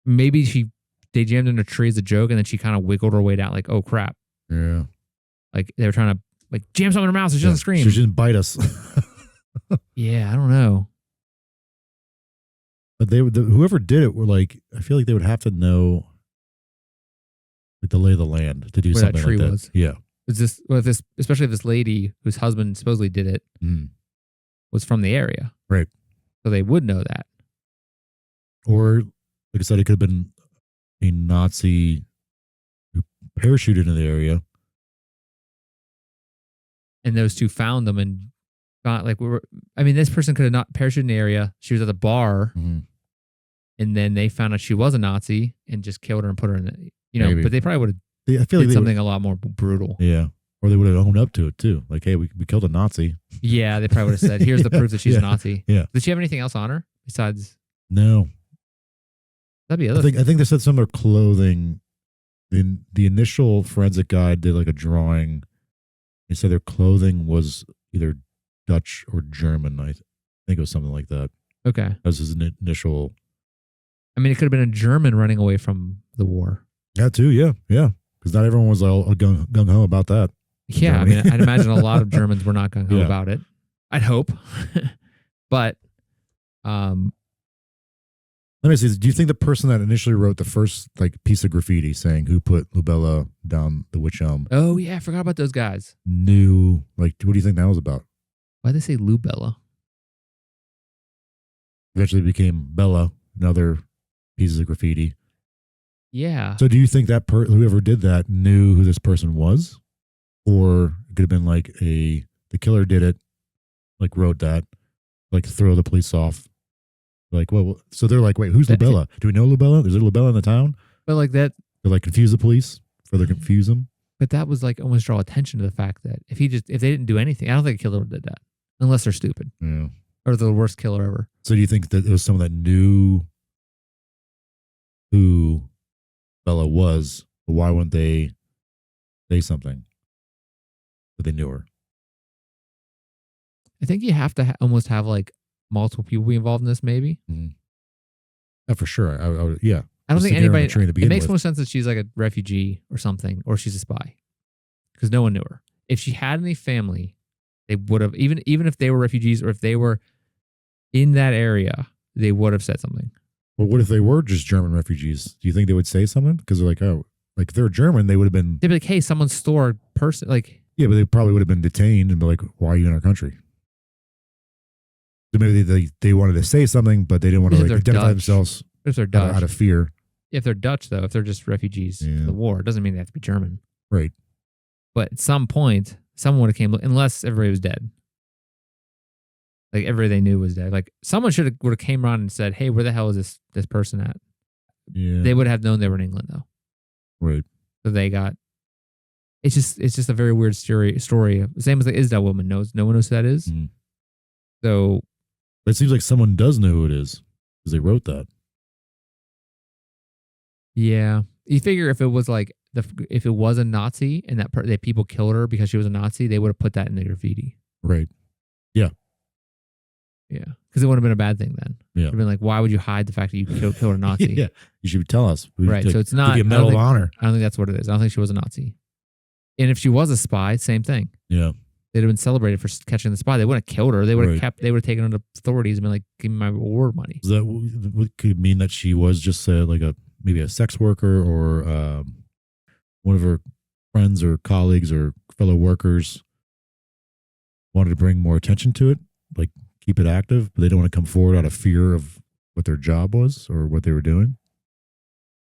maybe she they jammed in a tree as a joke, and then she kind of wiggled her way down, like, oh crap. Yeah. Like they were trying to like jam something in her mouth so she doesn't scream. She didn't bite us. Yeah, I don't know. But whoever did it were like, I feel like they would have to know like the lay of the land to do Where something that tree like that. was. Yeah. Especially if this lady whose husband supposedly did it was from the area. Right. So they would know that. Or, like I said, it could have been a Nazi who parachuted into the area. And those two found them and got this person could have not parachuted in the area. She was at the bar. Mm-hmm. And then they found out she was a Nazi and just killed her and put her in the, but they probably would have I feel like something a lot more brutal. Yeah. Or they would have owned up to it too. Like, hey, we killed a Nazi. Yeah, they probably would have said, here's the proof that she's a Nazi. Yeah. Did she have anything else on her besides? No. That'd be other. I think they said some of her clothing. The initial forensic guy did like a drawing. He said their clothing was either Dutch or German. I think it was something like that. Okay. That was his initial. I mean, it could have been a German running away from the war. Yeah, too. Yeah. Yeah. Because not everyone was all gung ho about that. Yeah. I mean, I'd imagine a lot of Germans were not gung ho about it. I'd hope. But, let me see. Do you think the person that initially wrote the first like piece of graffiti saying who put Lubella down the witch elm? Oh yeah, I forgot about those guys. Knew like what do you think that was about? Why'd they say Lubella? Eventually became Bella, another pieces of graffiti. Yeah. So do you think that whoever did that knew who this person was, or it could have been like the killer did it, like wrote that, like throw the police off. Like, well, so they're like, wait, who's Lubella? Do we know Lubella? Is there Lubella in the town? But like that, they like confuse the police, further confuse them. But that was like almost draw attention to the fact that if they didn't do anything, I don't think a killer did that unless they're stupid. Yeah. Or the worst killer ever. So do you think that it was someone that knew who Bella was, but why wouldn't they say something? But they knew her. I think you have to almost have like multiple people be involved in this, maybe. Mm-hmm. Yeah, for sure. I would, yeah. I don't think anybody. It makes with. more sense that she's like a refugee or something, or she's a spy, because no one knew her. If she had any family, they would have even if they were refugees or if they were in that area, they would have said something. Well, what if they were just German refugees? Do you think they would say something? Because they're like, oh, like if they're German, they would have been. They'd be like, hey, someone stole our person. Like, yeah, but they probably would have been detained and be like, why are you in our country? So maybe they wanted to say something, but they didn't want to like identify themselves. If they're Dutch, out of fear. If they're Dutch, though, if they're just refugees from the war, it doesn't mean they have to be German. Right. But at some point, someone would have came, unless everybody was dead. Like everybody they knew was dead. Like someone would have came around and said, "Hey, where the hell is this person at?" Yeah. They would have known they were in England, though. Right. So they got. It's just a very weird story. Same as the Isdale woman knows. No one knows who that is. Mm. So. But it seems like someone does know who it is because they wrote that. Yeah, you figure if it was like if it was a Nazi and that people killed her because she was a Nazi, they would have put that in the graffiti. Right. Yeah. Yeah, because it wouldn't have been a bad thing then. Yeah. It'd been like, why would you hide the fact that you killed a Nazi? Yeah, you should tell us. Right. So it's not. Give you a Medal of Honor. I don't think that's what it is. I don't think she was a Nazi. And if she was a spy, same thing. Yeah. They'd have been celebrated for catching the spy. They wouldn't have killed her. They would have kept. They would have taken her to authorities and been like, "Give me my reward money." Is that what could mean that she was just maybe a sex worker or one of her friends or colleagues or fellow workers wanted to bring more attention to it, like keep it active, but they don't want to come forward out of fear of what their job was or what they were doing?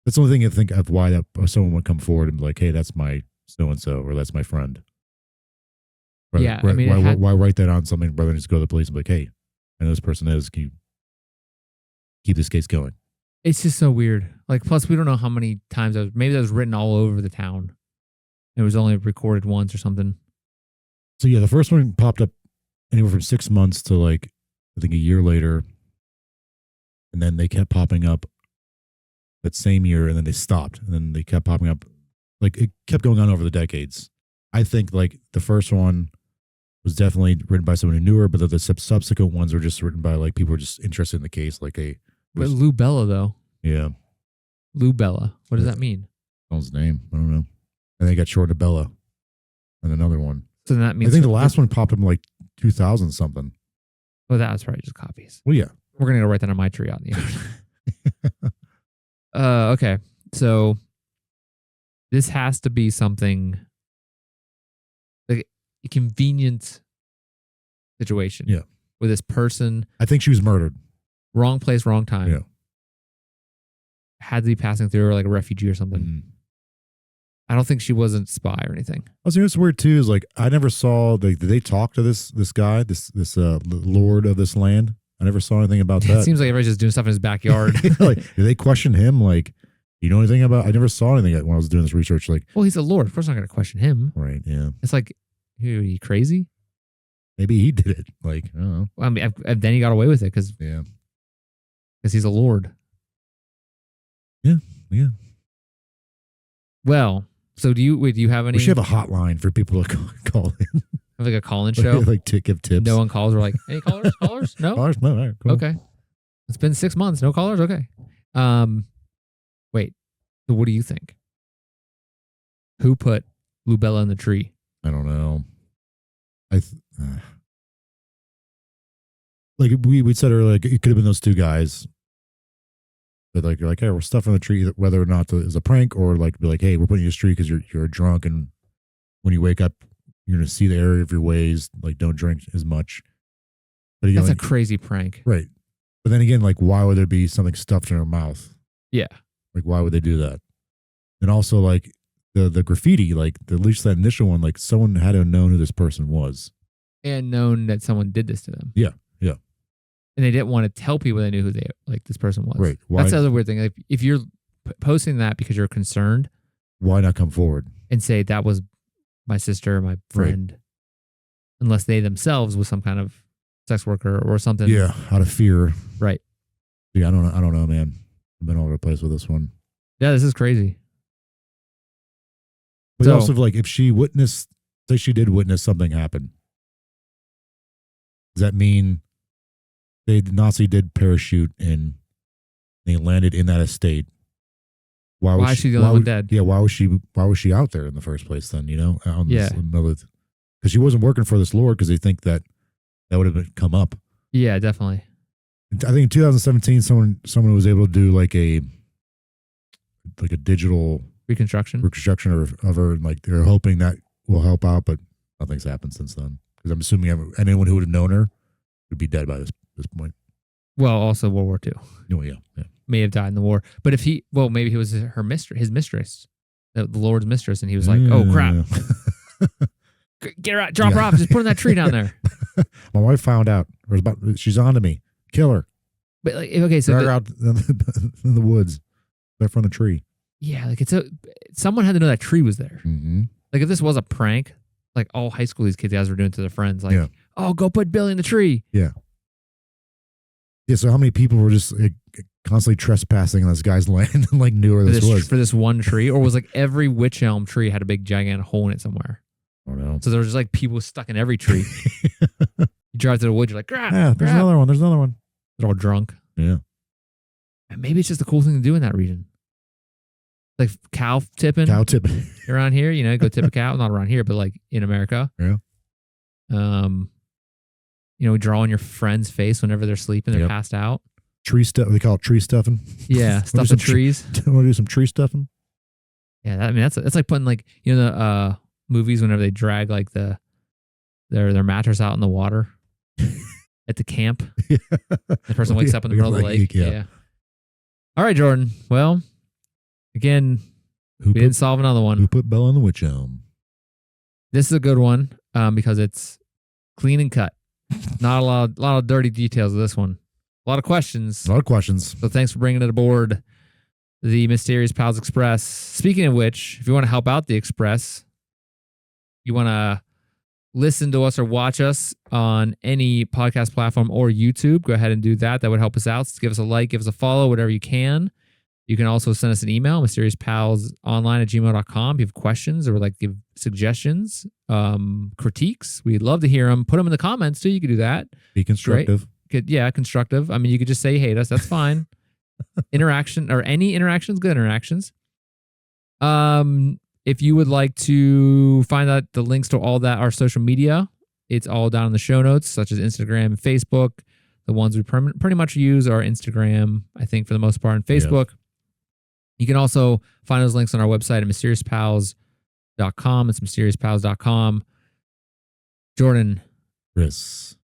That's the only thing I think of why that someone would come forward and be like, "Hey, that's my so-and-so," or "That's my friend." Right, yeah, I mean, why write that on something rather than just go to the police and be like, "Hey, I know this person is. Can you keep this case going?" It's just so weird. Like, plus we don't know how many times maybe that was written all over the town. It was only recorded once or something. So yeah, the first one popped up anywhere from 6 months to like I think a year later, and then they kept popping up that same year, and then they stopped, and then they kept popping up. Like it kept going on over the decades. I think like the first one was definitely written by someone who knew her, but the subsequent ones were just written by like people who were just interested in the case. Like But Lou Bella though. Yeah. Lou Bella. What does that mean? His name. I don't know. And they got shortened to Bella. And another one. So that means I think the last one popped up in like 2000 something. Oh, that's probably just copies. Well, yeah. We're going to go write that on my tree out in the yard. Okay. So this has to be something like a convenient situation. Yeah. Where this person, I think she was murdered. wrong place, wrong time. Yeah. Had to be passing through or like a refugee or something. Mm-hmm. I don't think she wasn't a spy or anything. I was thinking it's weird too. Is like I never saw. Did they talk to this guy, this lord of this land? I never saw anything about that. It seems like everybody's just doing stuff in his backyard. Like, did they question him? Like, you know anything about? I never saw anything when I was doing this research. Like, well, he's a lord. Of course, I'm not going to question him. right? Yeah. It's like, are you crazy? Maybe he did it. Like, I don't know. Well, I mean, then he got away with it because he's a lord. Yeah. Well, so do you have any? We should have a hotline for people to call in. Have like a call-in show? Like to give tips. No one calls. We're like, any callers? Callers? No? Callers? No. All right, cool. Okay. It's been 6 months. No callers? Okay. Wait. So what do you think? Who put Lou Bella in the tree? I don't know. Like we said earlier, like it could have been those two guys. But like you're like, hey, we're stuffing the tree, whether or not it's a prank or like be like, hey, we're putting you in the tree because you're drunk, and when you wake up, you're gonna see the area of your ways. Like, don't drink as much. But again, That's like, a crazy prank. right? But then again, like, why would there be something stuffed in her mouth? Yeah. Like, why would they do that? And also, like the graffiti, like at least that initial one, like someone had to have known who this person was And known that someone did this to them. Yeah. And they didn't want to tell people they knew who this person was. Right. Why? That's the other weird thing. Like, if you're posting that because you're concerned, Why not come forward? and say that was my sister, my friend, unless they themselves was some kind of sex worker or something. Yeah, out of fear. Right. Yeah, I don't know, man. I've been all over the place with this one. Yeah, this is crazy. But So- also, like, if she witnessed, say she did witness something happen, does that mean the Nazi did parachute and they landed in that estate? Why is she the only one dead? Yeah, why was she out there in the first place then, you know? Yeah. Because she wasn't working for this lord because they think that would have come up. Yeah, definitely. I think in 2017 someone was able to do like a digital Reconstruction. of her, and like they're hoping that will help out, but nothing's happened since then. Because I'm assuming anyone who would have known her would be dead by this point. Well, also World War II. Oh yeah. May have died in the war. But if maybe he was his mistress, the Lord's mistress, and he was like, oh crap. Get her out, drop her off, just put her in that tree down there. My wife found out. She's on to me. Kill her. But like, okay, so drag her out in the woods. They're from the tree. Yeah, like someone had to know that tree was there. Mm-hmm. Like if this was a prank, like all high school these guys were doing to their friends, like, oh, go put Billy in the tree. Yeah. Yeah. So how many people were just constantly trespassing on this guy's land and like knew where this was for this one tree, or was like every Wych Elm tree had a big gigantic hole in it somewhere? I don't know. So there was just like people stuck in every tree. You drive to the woods, you're like, grab. Yeah, there's another one. There's another one. They're all drunk. Yeah. And maybe it's just a cool thing to do in that region. Like cow tipping. Around here, you know, go tip a cow. Not around here, but like in America. Yeah. You know, drawing your friend's face whenever they're sleeping, they're passed out. Tree stuff. They call it tree stuffing. Yeah, stuffing trees. Want to do some tree stuffing? Yeah, that's like putting like, you know, the movies whenever they drag like their mattress out in the water at the camp. Yeah. The person wakes up in the middle of the lake. Yeah. All right, Jordan. Well, again, we didn't solve another one. Who put bellainthewychelm? This is a good one because it's clean and cut. Not a lot of dirty details of this one. A lot of questions. So thanks for bringing it aboard the Mysterious Pals Express. Speaking of which, if you want to help out the Express, you want to listen to us or watch us on any podcast platform or YouTube, go ahead and do that. That would help us out. Give us a like, give us a follow, whatever you can. You can also send us an email, mysteriouspalsonline@gmail.com. If you have questions or would like to give suggestions, critiques, we'd love to hear them. Put them in the comments too. You could do that. Be constructive. Constructive. I mean, you could just say you hate us. That's fine. interaction or any interactions, good interactions. If you would like to find out the links to all that, our social media, it's all down in the show notes, such as Instagram and Facebook. The ones we pretty much use are Instagram, I think, for the most part, and Facebook. You can also find those links on our website at mysteriouspals.com. It's mysteriouspals.com. Jordan. Chris.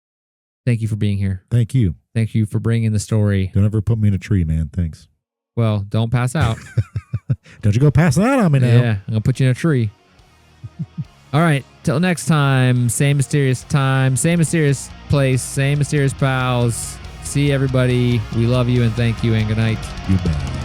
Thank you for being here. Thank you. Thank you for bringing the story. Don't ever put me in a tree, man. Thanks. Well, don't pass out. Don't you go pass that on me now. Yeah, I'm going to put you in a tree. All right. Till next time. Same mysterious time. Same mysterious place. Same mysterious pals. See everybody. We love you and thank you and good night. You bet.